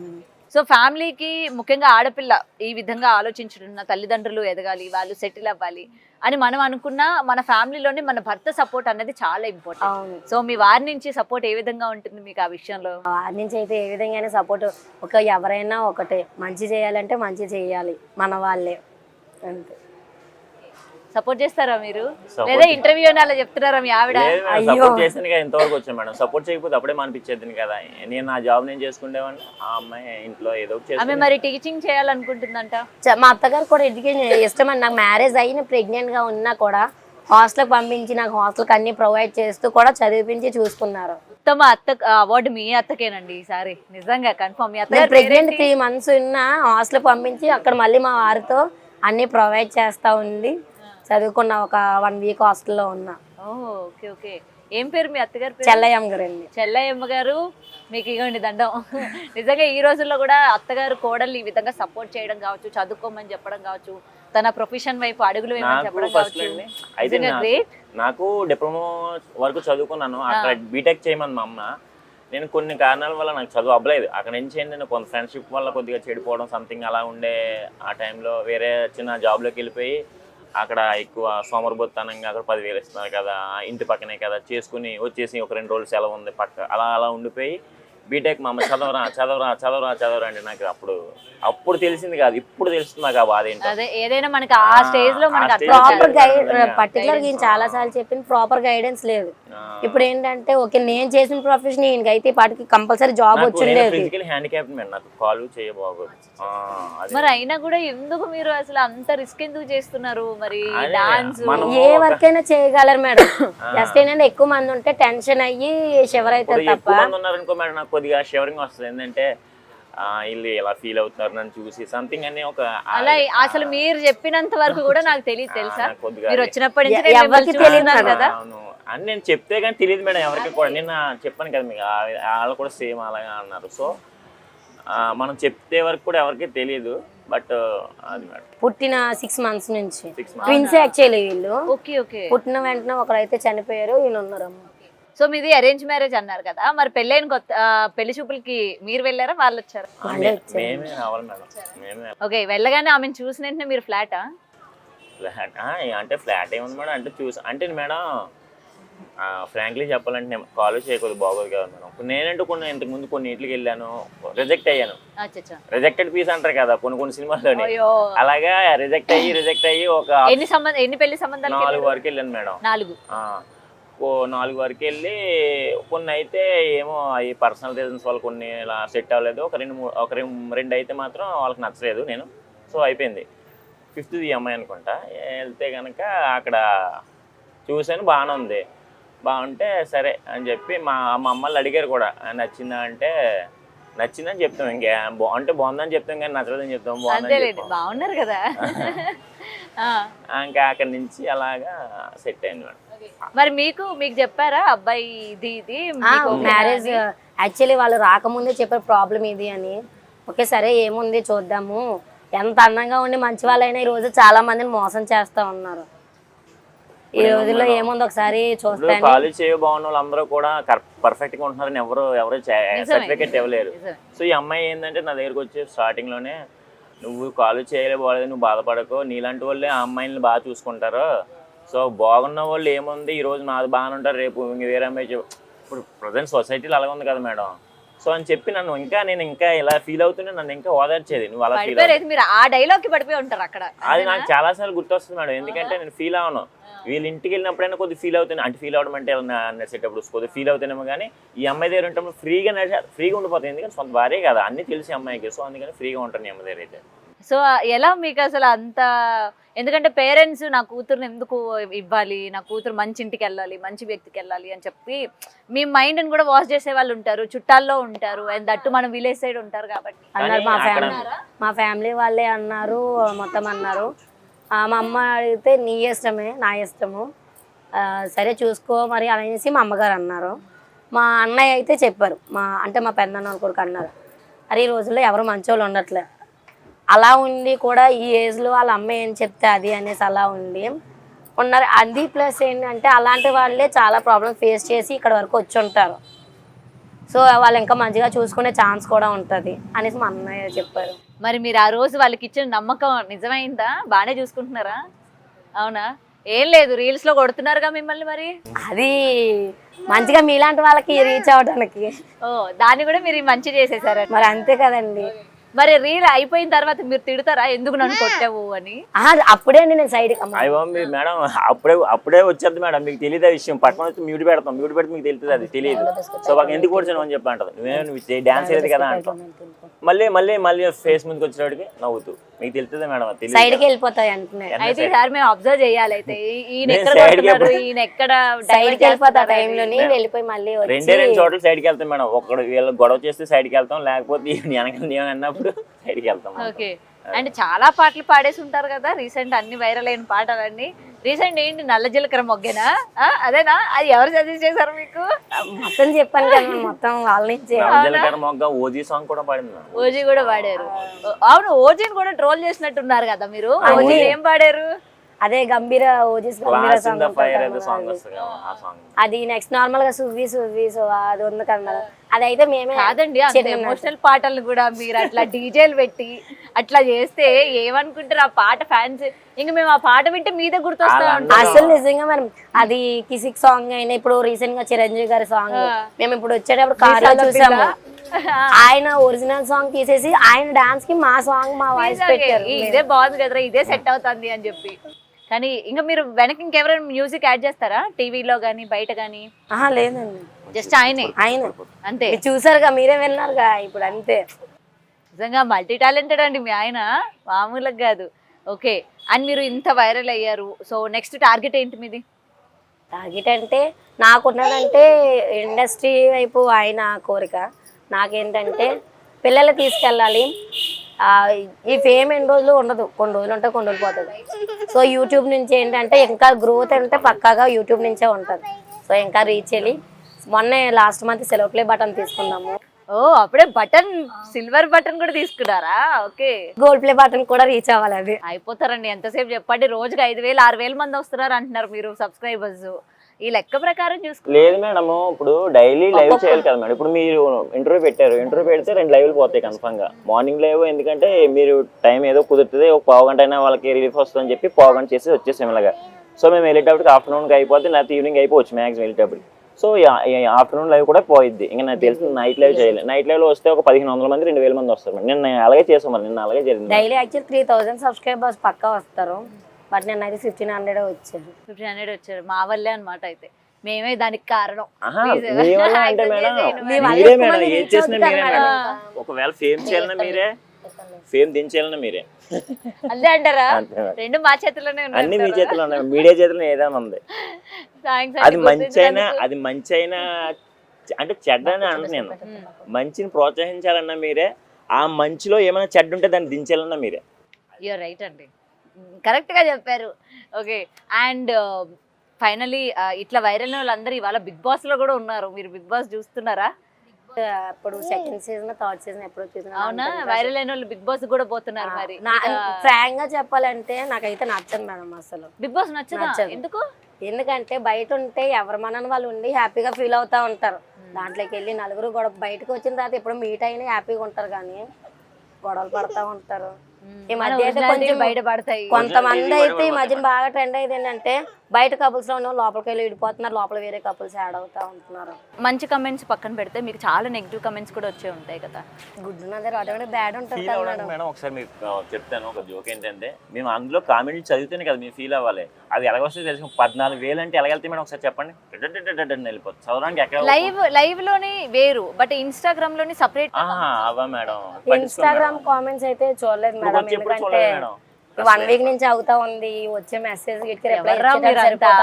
సో ఫ్యామిలీకి ముఖ్యంగా ఆడపిల్ల ఈ విధంగా ఆలోచించుతున్న తల్లిదండ్రులు ఎదగాలి, వాళ్ళు సెటిల్ అవ్వాలి అని మనం అనుకున్నా మన ఫ్యామిలీలోనే మన భర్త సపోర్ట్ అనేది చాలా ఇంపార్టెంట్. సో మీ వారి నుంచి సపోర్ట్ ఏ విధంగా ఉంటుంది మీకు ఆ విషయంలో? వారి నుంచి అయితే ఏ విధంగా సపోర్ట్, ఎవరైనా ఒకటే, మంచి చేయాలంటే మంచి చేయాలి మన వాళ్ళే, అంతే. సపోర్ట్ చేస్తారా మీరు? లేదా ఇంటర్వ్యూ అని అలా చెప్తున్నారా మీ ఆవిడ? సపోర్ట్ చేసింది కదా ఇంతవరకు వచ్చాను మేడం. సపోర్ట్ చేయకపోతే అప్పుడే అనిపించేది కదా. నేను నా జాబ్ నేను చేసుకుంటేవాడిని, ఆ అమ్మాయి ఇంట్లో ఏదో ఆమె మరి టీచింగ్ చేయాలనుకుంటుందంట. మా అత్తగారు కూడా ఎడ్యుకేషన్ ఇష్టమని, నాకు మ్యారేజ్ అయిన ప్రెగ్నెంట్ గా ఉన్నా కూడా హాస్టల్కి పంపించి నాకు హాస్టల్కి అన్ని ప్రొవైడ్ చేస్తూ కూడా చదివించి చూసుకున్నారు. ఉత్తమ అత్త అవార్డు మీ అత్తకేనండి ఈసారి, నిజంగా కన్ఫర్మ్. ప్రెగ్నెంట్ 3 months ఉన్నా హాస్టల్ పంపించి అక్కడ మళ్ళీ మా వారితో అన్ని ప్రొవైడ్ చేస్తా ఉంది. చదువుకున్న ఒక 1 week హాస్టల్లో ఉన్నా. ఓకే ఓకే, ఏం పేరు మీ అత్తగారు? చెల్లయ్యమ్మ గారు అండి. చెల్లయ్యమ్మ గారు, మీకు ఇగోండి దండం. నిజంగా ఈ రోజుల్లో కూడా అత్తగారు కోడలు ఈ విధంగా సపోర్ట్ చేయడం కావచ్చు, చదువుకోమని చెప్పడం కావచ్చు, తన ప్రొఫెషన్ వైపు అడుగులు వేయమని చెప్పడం కావచ్చు. నాకు డిప్లొమా వరకు చదువుకున్నాను, అక్కడ బీటెక్ చేయమని మా అమ్మ. నేను కొన్ని కారణాల వల్ల నాకు చదువు అవ్వలేదు. అక్కడ నుంచి ఏంటంటే కొంత ఫ్రెండ్షిప్ వల్ల కొద్దిగా చెడిపోవడం సంథింగ్ అలా ఉండే. ఆ టైంలో వేరే చిన్న జాబ్లోకి వెళ్ళిపోయి అక్కడ ఎక్కువ సోమరబొత్తనంగా అక్కడ 10,000 ఇస్తున్నారు కదా, ఇంటి పక్కనే కదా చేసుకుని వచ్చేసి ఒక 2 రోజులు సెలవు ఉంది పక్క అలా ఉండిపోయి బీటెక్ మా అమ్మ చదవరా అంటే నాకు అప్పుడు తెలిసింది కాదు, ఇప్పుడు తెలుస్తుంది నాకు ఆ బాధ ఏంటో. అదే ఏదైనా మనకి ఆ స్టేజ్ లో మనకి అట్లా ప్రాపర్ గైడ్ పర్టికులర్ ఈయన చాలా సార్లు చెప్పింది ప్రాపర్ గైడెన్స్ లేదు. ఇప్పుడు ఏంటంటే ఓకే నేను చేసిన ప్రొఫెషన్ ఈయనకైతే పాటికి కంపల్సరీ జాబ్ వచ్చిండేది. ఫిజికల్ హ్యాండిక్యాప్ మేడం, నాకు కాలు చేయబోగదు. మరి అయినా కూడా ఎందుకు మీరు అసలు అంత రిస్క్ ఎందుకు చేస్తున్నారు మరి? డాన్స్ ఏ వర్క్ అయినా చేయగలరు మేడం, జస్ట్ ఏంటంటే ఎక్కువ మంది ఉంటే టెన్షన్ అయ్యి షివర్ అవుతారు తప్ప. ఎక్కువ మంది ఉన్నారనుకో మేడం నాకు కొద్దిగా షివరింగ్ వస్తుంది. ఏంటంటే వీళ్ళు ఎలా ఫీల్ అవుతారు నన్ను చూసి సంథింగ్ అని ఒక అలా. అసలు మీరు చెప్పినంత వరకు కూడా నాకు తెలియదు తెలుసా, కొద్దిగా మీరు వచ్చినప్పటి నుంచి ఎవరికి తెలియదు కదా. అని నేను చెప్తే కానీ తెలియదు మేడం ఎవరికి కూడా. నేను చెప్పాను కదా మీకు, వాళ్ళు కూడా సేమ్ అలాగే అన్నారు. సో మనం చెప్తే వరకు కూడా ఎవరికి తెలియదు. బట్ అది మేడం పుట్టిన 6 months నుంచి ట్విన్స్ యాక్చువల్లీ వీళ్ళు. Okay okay. పుట్టిన వెంటనే ఒకరైతే చనిపోయారు, ఈయన ఉన్నారు. సో మీది అరేంజ్ మ్యారేజ్ అన్నారు కదా, మరి పెళ్ళైన కొత్త పెళ్లి చూపులకి మీరు వెళ్ళారా వాళ్ళు వచ్చారా? మేమే రావాలి మేడం, మేమే. ఓకే, వెళ్ళగానే ఆమెను చూసిన వెంటనే మీరు ఫ్లాటా? ఫ్లాట్ అంటే ఫ్లాట్ ఏముంది మేడం అంటే అంటే మేడం ఫ్రాంక్లీ చెప్పాలంటే నేను కాలేజ్ చేయకూడదు బాగోదు కదా మేడం. నేనంటూ ఇంతకుముందు కొన్ని ఇంటికి వెళ్ళాను, రిజెక్ట్ అయ్యాను. రిజెక్టెడ్ పీస్ అంటారు కదా కొన్ని సినిమాల్లోనే, అలాగా రిజెక్ట్ అయ్యి ఒక ఎన్ని పెళ్లి సంబంధాలు? 4 వరకు వెళ్ళాను మేడం. 4 వరకు వెళ్ళి కొన్ని అయితే ఏమో అవి పర్సనల్ రీజన్స్ వల్ల కొన్ని ఇలా సెట్ అవ్వలేదు. ఒక రెండు అయితే మాత్రం వాళ్ళకి నచ్చలేదు నేను. సో అయిపోయింది. 5th అమ్మాయి అనుకుంటా. వెళ్తే కనుక అక్కడ చూసాను, బాగానే ఉంది. బాగుంటే సరే అని చెప్పి మా అమ్మలు అడిగారు కూడా, నచ్చిందా అంటే నచ్చిందని చెప్తాం. ఇంకా అంటే బాగుందని చెప్తాం కానీ నచ్చలేదని చెప్తాం. బాగున్నారు కదా. ఇంకా అక్కడి నుంచి అలాగా సెట్ అయింది మేడం. మరి మీకు చెప్పారా అబ్బాయి ఇది మ్యారేజ్? యాక్చువల్లీ వాళ్ళు రాకముందే చెప్పారు ప్రాబ్లం ఇది అని. ఓకే సరే ఏముంది చూద్దాము. ఎంత అందంగా ఉండి మంచి వాళ్ళైనా ఈ రోజు చాలా మందిని మోసం చేస్తా ఉన్నారు. ఈ రోజుల్లో ఏముంది ఒకసారి చూస్తాను. కాలేజ్ చేయ బాగున్న వాళ్ళందరూ కూడా పర్ఫెక్ట్ గా ఉంటున్నారని ఎవరు సర్టిఫికెట్ ఇవ్వలేరు. సో ఈ అమ్మాయి ఏంటంటే నా దగ్గరకు వచ్చి స్టార్టింగ్ లోనే, నువ్వు కాలేజ్ చేయలేకపోలేదు, నువ్వు బాధపడకు, నీలాంటి వాళ్ళే ఆ అమ్మాయిని బాగా చూసుకుంటారు. సో బాగున్న వాళ్ళు ఏముంది, ఈ రోజు నాది బాగానే ఉంటారు, రేపు ఇంక వేరే అమ్మాయి ఇప్పుడు ప్రజెంట్ సొసైటీలో అలాగే ఉంది కదా మేడం. సో అని చెప్పి నేను ఇంకా ఇలా ఫీల్ అవుతుంటే నన్ను ఇంకా ఓదార్చేది. నువ్వు అలా ఫీల్ మీరు ఆ డైలాగ్ కి పడిపోయి ఉంటారు అక్కడ. అది నాకు చాలా సార్లు గుర్తొస్తుంది మేడం. ఎందుకంటే నేను ఫీల్ అవ్వను, వీళ్ళ ఇంటికి వెళ్ళినప్పుడైనా కొద్దిగా ఫీల్ అవుతాను. అంటే ఫీల్ అవ్వడం అంటే నడిచేటప్పుడు కొద్దిగా ఫీల్ అవుతానేమో, కానీ ఈ అమ్మాయి దగ్గర ఉంటే ఫ్రీగా ఉండిపోతాయి. ఎందుకంటే సొంత భార్య కదా, అన్ని తెలిసి అమ్మాయికి. సో అందుకని ఫ్రీగా ఉంటాను ఈ అమ్మాయి దగ్గర అయితే. సో ఎలా మీకు అసలు అంత, ఎందుకంటే పేరెంట్స్ నా కూతురుని ఎందుకు ఇవ్వాలి, నా కూతురు మంచి ఇంటికి వెళ్ళాలి, మంచి వ్యక్తికి వెళ్ళాలి అని చెప్పి మీ మైండ్ని కూడా వాష్ చేసే వాళ్ళు ఉంటారు, చుట్టాల్లో ఉంటారు, అండ్ దట్టు మనం విలేజ్ సైడ్ ఉంటారు కాబట్టి అన్నారు. మా ఫ్యామిలీ వాళ్ళే అన్నారు, మొత్తం అన్నారు. మా అమ్మ అడిగితే నీ ఇష్టమే నా ఇష్టము, సరే చూసుకో మరి అనేసి మా అమ్మగారు అన్నారు. మా అన్నయ్య అయితే చెప్పారు, మా పెద్దన్న కొడుకు అన్నారు, అరే ఈ రోజుల్లో ఎవరు మంచోళ్ళు ఉండట్లే, అలా ఉండి కూడా ఈ ఏజ్లో వాళ్ళ అమ్మ ఏం చెప్తే అది అనేసి అలా ఉన్నారు. అది ప్లస్ ఏంటంటే అలాంటి వాళ్ళే చాలా ప్రాబ్లమ్స్ ఫేస్ చేసి ఇక్కడ వరకు వచ్చి ఉంటారు. సో వాళ్ళు ఇంకా మంచిగా చూసుకునే ఛాన్స్ కూడా ఉంటుంది అనేసి మా అన్నయ్య చెప్పారు. మరి మీరు ఆ రోజు వాళ్ళకి ఇచ్చిన నమ్మకం నిజమైందా? బాగానే చూసుకుంటున్నారా? అవునా? ఏం లేదు, రీల్స్ లో కొడుతున్నారుగా మిమ్మల్ని, మరి అది మంచిగా మీలాంటి వాళ్ళకి రీచ్ అవడానికి. దాన్ని కూడా మీరు మంచి చేసేసారు మరి అంతే కదండి. మరి రీల్ అయిపోయిన తర్వాత మీరు తిడతారా ఎందుకు నన్ను కొట్టావు అని? అప్పుడే నేను సైడ్ మేడం అప్పుడే వచ్చేది మేడం. మీకు తెలియదు ఆ విషయం. పక్కన వచ్చి మ్యూట్ పెడితే మీకు తెలుస్తుంది, అది తెలియదు. సో మాకు ఎందుకు కొట్టాను అని చెప్పి అంటది. నువ్వు డాన్స్ వేయలేదు కదా అంటాం. మళ్ళీ ఫేస్ ముందుకు వచ్చేవాడికి నవ్వుతూ మీకు తెలుస్తుంది మేడం, సైడ్కి వెళ్ళిపోతాయి అంటున్నాయి. అయితే ఈసారి మేము అబ్జర్వ్ చేయాలి. అయితే ఈయన ఎక్కడ సైడ్కి వెళ్ళిపోతా టైంలోని వెళ్ళిపోయి మళ్ళీ 2 చోట్ల సైడ్కి వెళ్తాం మేడం. ఒకడు వీళ్ళు గొడవ చేస్తే సైడ్కి వెళ్తాం, లేకపోతే వెనకాల అన్నప్పుడు సైడ్కి వెళ్తాం. ఓకే. అండ్ చాలా పాటలు పాడేసి ఉంటారు కదా రీసెంట్, అన్ని వైరల్ అయిన పాటలన్నీ. రీసెంట్ ఏంటి నల్ల జీలకర్ర మొగ్గేనా? అదేనా? అది ఎవరు సజెస్ట్ చేశారు మీకు? మొత్తం చెప్పాను కదా, మొత్తం వాళ్ళ నుంచి. జీలకర్ర మొగ్గ ఓజీ సాంగ్ కూడా పాడింది. ఓజీ కూడా పాడారు. అవును, ఓజీని కూడా ట్రోల్ చేసినట్టున్నారు కదా మీరు. ఓజీ ఏం పాడారు? అదే గంభీర ఓజిస్ గంభీర క్లాస్ ఇన్ సాంగ్ ద ఉంటుంది ఫైర్ కదా ఏదో సాంగ్ అది. వస్తుంది కదా, ఆ సాంగ్. అది నెక్స్ట్ నార్మల్ గా సువ్వి సువ్వి సో అది ఉంది కదా మేడం, అదైతే మేమే కాదండి అంత చిన్న- ఎమోషనల్ పాటలు కూడా మీరు అట్లా డీజేలు పెట్టి అట్లా చేస్తే ఏమనుకుంటారు ఆ పాట ఫ్యాన్స్? ఇంకా మేము ఆ పాట వింటే మీదే గుర్తొస్తా ఉంటాం. అసలు నిజంగా మనం అది కిసిక్ సాంగ్ అయినా ఇప్పుడు రీసెంట్ గా చిరంజీవి గారి సాంగ్ మేము ఇప్పుడు వచ్చేటప్పుడు కార్ లో చూసాము, ఆయన ఒరిజినల్ సాంగ్ తీసేసి ఆయన డాన్స్ కి మా సాంగ్ మా వాయిస్ పెట్టారు. ఇదే బాగుంది కదరా, ఇదే సెట్ అవుతుంది అని చెప్పి. కానీ ఇంకా మీరు వెనక ఇంకెవరైనా మ్యూజిక్ యాడ్ చేస్తారా టీవీలో గానీ బయట గానీ? ఆహా లేదండి, జస్ట్ ఆయనే ఆయన అంతే. మీరు చూసారుగా, మీరే విన్నారుగా ఇప్పుడు అంతే. నిజంగా మల్టీ టాలెంటెడ్ అండి మీ ఆయన, మామూలుగా కాదు. ఓకే, అండ్ మీరు ఇంత వైరల్ అయ్యారు, సో నెక్స్ట్ టార్గెట్ ఏంటి మీది? టార్గెట్ అంటే నాకున్నదంటే ఇండస్ట్రీ వైపు ఆయన కోరిక, నాకేంటంటే పిల్లలు తీసుకెళ్ళాలి. ఈ ఫేమ్ ఎన్ని రోజులు ఉండదు, కొన్ని రోజులు ఉంటే కొన్ని రోజులు పోతుంది. సో యూట్యూబ్ నుంచి ఏంటంటే ఇంకా గ్రోత్ అంటే పక్కాగా యూట్యూబ్ నుంచే ఉంటుంది. సో ఇంకా రీచ్ వెళ్ళి మొన్నే లాస్ట్ మంత్ సెలవు ప్లే బటన్ తీసుకున్నాము. ఓ అప్పుడే బటన్, సిల్వర్ బటన్ కూడా తీసుకున్నారా? ఓకే, గోల్డ్ ప్లే బటన్ కూడా రీచ్ అవ్వాలి. అది అయిపోతారండి. ఎంతసేపు చెప్పండి, రోజుకి 5,000 6,000 మంది వస్తున్నారు అంటున్నారు మీరు సబ్స్క్రైబర్స్. ఈ లెక్క ప్రకారం చూసుకో. లేదు మేడం, ఇప్పుడు డైలీ లైవ్ చేయాలి కదా మేడం. ఇప్పుడు మీరు ఇంటర్వ్యూ పెట్టారు, ఇంటర్వ్యూ పెడితే 2 లైవ్లు పోతాయి కన్ఫర్మ్ గా. మార్నింగ్ లైవ్ ఎందుకంటే మీరు టైం ఏదో కుదురుతుంది, ఒక పావు గంట అయినా వాళ్ళకి రిలీఫ్ వస్తుందని చెప్పి పావు గంట చేసి వచ్చేసాం ఇలాగా. సో మేము వెళ్ళేటప్పటికి ఆఫ్టర్నూన్కి అయిపోతే, లేకపోతే ఈవినింగ్ అయిపోవచ్చు మ్యాక్సిమం వెళ్ళేటప్పటికి. సో ఆఫ్టర్నూన్ లైవ్ కూడా పోయిద్ది. ఇంకా నాకు తెలిసి నైట్ లైవ్ చేయాలి. నైట్ లైవ్ లో వస్తే ఒక 1,500 మంది 2,000 మంది వస్తారు మేడం. నేను అలాగే చేసాం మరి, నిన్న అలాగే జరిగింది. డైలీ యాక్చువల్ 3,000 సబ్స్క్రైబర్స్ పక్కా వస్తారు, బట్ నేను అయితే 1,500 వచ్చారు. 1,500 వచ్చారు, మా వల్లే అనమాట. అయితే మేమే దానికి కారణం. ఆహా, Please. మీ వల్ల అంటే మేడం మీ వల్ల మీరే ఎక్కువ మేడం, మంది ఏం reach చేసినా అవుతారు మీరే మేడం. మేడం. ఒకవేళ ఫేమ్ చేయాలన్నా మీరే, ఫేమ్ దించేయాలన్నా మీరే. అంతే అంటారా? అంతే మేడం. రెండు మా చేతిలోనే అన్ని మీ ఉన్నాయి. చేతిలో ఉన్నాయి, మీడియా చేతిలో ఏదైనా ఉంది. థాంక్స్ అది అండి, మంచైనా గుర్తించినందుకు. అది మంచైనా అంటే చెడ్డ అని అంటున్నాను నేను. మంచిని ప్రోత్సహించాలన్నా మీరే, ఆ మంచిలో ఏమైనా చెడ్డ ఉంటే దాన్ని దించాలన్నా మీరే. యూర్ రైట్ అండి, కరెక్ట్ గా చెప్పారు. ఓకే, అండ్ ఫైనలీ ఇట్లా వైరల్ వాళ్ళందరూ ఇవాళ బిగ్ బాస్ లో కూడా ఉన్నారు. మీరు బిగ్ బాస్ చూస్తున్నారా? అప్పుడు సెకండ్ సీజన్ థర్డ్ సీజన్ ఎప్పుడు చూసినా అవునా, వైరల్ అయిన వాళ్ళు బిగ్ బాస్ కూడా పోతున్నారు. మరి ఫ్రాంక్ గా చెప్పాలంటే నాకైతే నచ్చదు మేడం అసలు. బిగ్ బాస్ నచ్చదా? నచ్చదు. ఎందుకు? ఎందుకంటే బయట ఉంటే ఎవరి మనని వాళ్ళు ఉండి హ్యాపీగా ఫీల్ అవుతా ఉంటారు. దాంట్లోకి వెళ్ళి నలుగురు గొడవ బయటకు వచ్చిన తర్వాత ఎప్పుడు మీట్ అయినా హ్యాపీగా ఉంటారు, కానీ గొడవలు పడతా ఉంటారు. ఈ మధ్య అయితే కొంచెం బయట పడతాయి. కొంతమంది అయితే ఈ మధ్యన బాగా ట్రెండ్ అయింది ఏంటంటే బయట కపుల్స్ లో ఉన్న లోపలికి వెళ్ళి విడిపోతున్నారు, లోపల వేరే కపుల్స్ యాడ్ అవుతా ఉంటున్నారు. మంచి కమెంట్స్ పక్కన పెడితే మీకు చాలా నెగిటివ్ కమెంట్స్ కూడా వచ్చే ఉంటాయి కదా. గుడ్ ఉన్నది ఆటోమేటిక్ బ్యాడ్ ఉంటుంది ఫీల్ కదా అవ్వడానికి మేడం. మేడం ఒకసారి మీకు చెప్తాను ఒక జోక్. ఏంటంటే మేము అందులో కామెంట్లు చదివితేనే కదా మేము ఫీల్ అవ్వాలి. అది ఎలాగొస్తే తెలుసు. 14,000 అంటే ఎలాగెళ్తే మేడం ఒకసారి చెప్పండి. వెళ్ళిపోతుంది చదవడానికి ఎక్కడ. లైవ్ లోని వేరు, బట్ ఇన్స్టాగ్రామ్ లోని సపరేట్. అవా మేడం, ఇన్స్టాగ్రామ్ కామెంట్స్ అయితే చూడలేదు మేడం, ఎందుకంటే 1 వీక్ నుంచి అవుతా ఉంది. వచ్చే మెసేజ్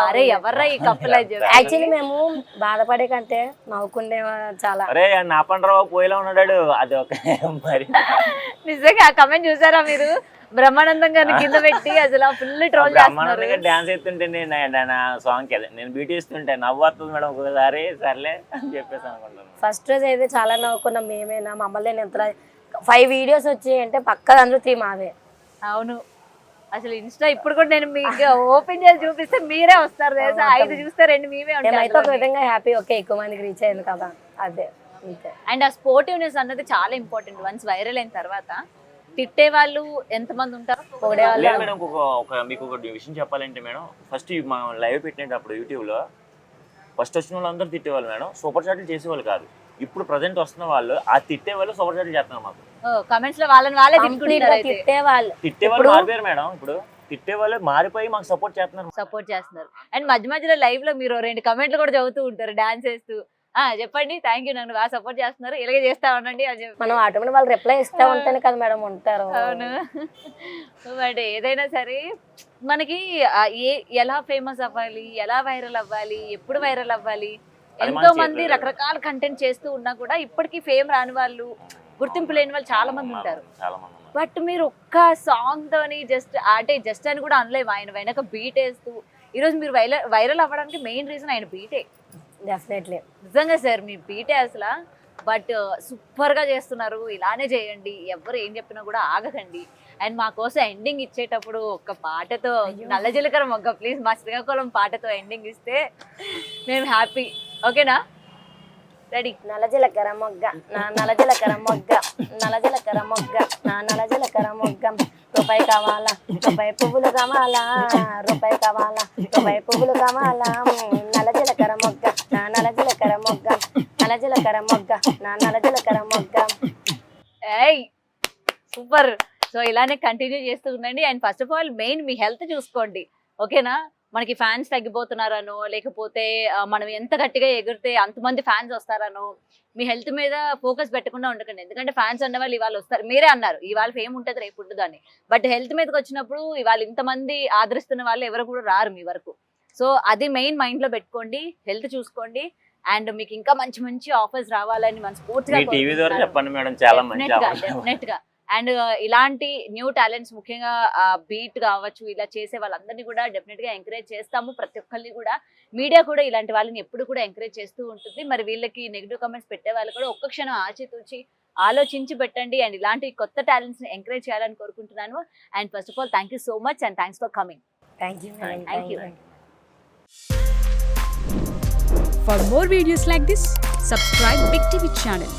అరే ఎవర్రా ఈ కప్పులు అని చెప్పి. యాక్చువల్లీ మేము బాధపడే కంటే నవ్వుకుండే చాలా. అరే నా పండ్రావు పోయేలా ఉన్నాడు అది ఒక మరి. నిజంగా ఆ కమెంట్ చూసారా మీరు? బ్రహ్మానందం గారిని కింద పెట్టి అసలు ఫుల్ ట్రోల్ చేస్తున్నారు. డాన్స్ ఎత్తుంటే నా సాంగ్ కి నేను బీట్ ఇస్తుంటే నవ్వు వస్తుంది మేడం ఒకసారి. సర్లే అని చెప్పేసి అనుకుంటాను. ఫస్ట్ రోజు అయితే చాలా నవ్వుకున్నాం మేమేనా, మమ్మల్ని ఎంత 5 వీడియోస్ వచ్చాయి అంటే పక్కా అందులో 3 మావే. అవును, అసలు ఇన్స్టా ఇప్పుడు కూడా నేను మీకు ఓపెన్ చేసి చూపిస్తే మీరే వస్తారు తెలుసా. 5 చూస్తే 2 మీవే మేమైతే ఒక ఉంటాయి. విధంగా హ్యాపీ, ఓకే ఎక్కువ మందికి రీచ్ అయింది కదా, అదే అంతే. అండ్ ఆ స్పోర్టివ్నెస్ అన్నది చాలా ఇంపార్టెంట్. వన్స్ వైరల్ అయిన తర్వాత తిట్టే వాళ్ళు ఎంతమంది ఉంటారు? లేదు మేడం, మీకు ఒక విషయం చెప్పాలంటే మేడం, ఫస్ట్ మా లైవ్ పెట్టినప్పుడు యూట్యూబ్ లో ఫస్ట్ వచ్చిన వాళ్ళందరూ తిట్టేవాళ్ళు మేడం, సూపర్ చాట్లు చేసేవాళ్ళు కాదు. ఇప్పుడు ప్రజెంట్ వస్తున్న వాళ్ళు ఆ తిట్టే వాళ్ళు సూపర్ చాట్లు చేస్తున్నారు మాకు. కమెంట్స్ లో వాళ్ళే తిట్టుకుంటున్నారు. తిట్టేవాళ్ళు మారిపోయారు మేడం. ఇప్పుడు తిట్టే వాళ్ళు మారిపోయి మాకు సపోర్ట్ చేస్తున్నారు. అండ్ మధ్య మధ్యలో లైవ్ లో మీరు 2 కమెంట్లు కూడా చదువుతూ ఉంటారు డాన్స్ చేస్తూ. చెప్పండి, థ్యాంక్ యూ, నన్ను బాగా సపోర్ట్ చేస్తున్నారు, ఇలాగే చేస్తా ఉండండి అని చెప్పి. మనం ఆటోమేటిక్ వాళ్ళు రిప్లై ఇస్తా ఉంటేనే కదా మేడం ఉంటారు. అవును, బట్ ఏదైనా సరే మనకి ఎలా ఫేమస్ అవ్వాలి, ఎలా వైరల్ అవ్వాలి, ఎప్పుడు వైరల్ అవ్వాలి, ఎంతో మంది రకరకాల కంటెంట్ చేస్తూ ఉన్నా కూడా ఇప్పటికీ ఫేమ్ రాని వాళ్ళు, గుర్తింపు లేని వాళ్ళు చాలా మంది ఉంటారు. బట్ మీరు ఒక్క సాంగ్ తోని జస్ట్ అని కూడా అనలేము. ఆయన వెనక బీట్ వేస్తూ ఈరోజు మీరు వైరల్ అవ్వడానికి మెయిన్ రీజన్ ఆయన బీటే. డెఫినెట్లీ నిజంగా సార్ మీ బీటే అసలు. బట్ సూపర్ గా చేస్తున్నారు, ఇలానే చేయండి, ఎవరు ఏం చెప్పినా కూడా ఆగకండి. అండ్ మా కోసం ఎండింగ్ ఇచ్చేటప్పుడు ఒక పాటతో నల్ల జీలకర్ర మొగ్గ ప్లీజ్ మా శ్రీకాకుళం పాటతో ఎండింగ్ ఇస్తే మేము హ్యాపీ. ఓకేనా? రెడీ? నల్ల జీలకర్ర మొగ్గ నా నల్ల జీలకర్ర మొగ్గ నల్ల జీలకర్ర మొగ్గ నా నల్ల జీలకర్ర మొగ్గ రూపాయి కావాలా రూపాయి పువ్వులు కావాలా రూపాయి కావాలా రూపాయి పువ్వులు కావాలా నల్ల జీలకర్ర మొగ్గ నా నల్ల జీలకర్ర మొగ్గ నల్ల జీలకర్ర మొగ్గ నా నల్ల జీలకర్ర మొగ్గ. ఏయ్ సూపర్. సో ఇలానే కంటిన్యూ చేస్తూ ఉండండి. And first of all main me health చూసుకోండి. ఓకేనా? మనకి ఫ్యాన్స్ తగ్గిపోతున్నారనో లేకపోతే మనం ఎంత గట్టిగా ఎగిరితే అంతమంది ఫ్యాన్స్ వస్తారనో మీ హెల్త్ మీద ఫోకస్ పెట్టకుండా ఉండకండి. ఎందుకంటే ఫ్యాన్స్ అన్న వాళ్ళు ఇవాళ వస్తారు, మీరే అన్నారు ఇవాళ ఫేమ్ ఉంటుంది రేపు ఉంటుంది అని. బట్ హెల్త్ మీదకి వచ్చినప్పుడు ఇవాళ ఇంతమంది ఆదరిస్తున్న వాళ్ళు ఎవరు కూడా రారు మీ వరకు. సో అది మెయిన్ మైండ్లో పెట్టుకోండి, హెల్త్ చూసుకోండి. అండ్ మీకు ఇంకా మంచి మంచి ఆఫర్స్ రావాలని మన స్పోర్ట్స్ డెఫినెట్ గా. అండ్ ఇలాంటి న్యూ టాలెంట్స్ ముఖ్యంగా బీట్ కావచ్చు ఇలా చేసే వాళ్ళందరినీ కూడా డెఫినెట్ గా ఎంకరేజ్ చేస్తాము. ప్రతి ఒక్కరిని కూడా మీడియా కూడా ఇలాంటి వాళ్ళని ఎప్పుడు కూడా ఎంకరేజ్ చేస్తూ ఉంటుంది. మరి వీళ్ళకి నెగిటివ్ కామెంట్స్ పెట్టే వాళ్ళు కూడా ఒక్క క్షణం ఆచితూచి ఆలోచించి పెట్టండి. అండ్ ఇలాంటి కొత్త టాలెంట్స్ ని ఎంకరేజ్ చేయాలని కోరుకుంటున్నాను. And first of all thank you so much and thanks for coming. Thank you. Thank you. For more videos like this, subscribe Big TV channel.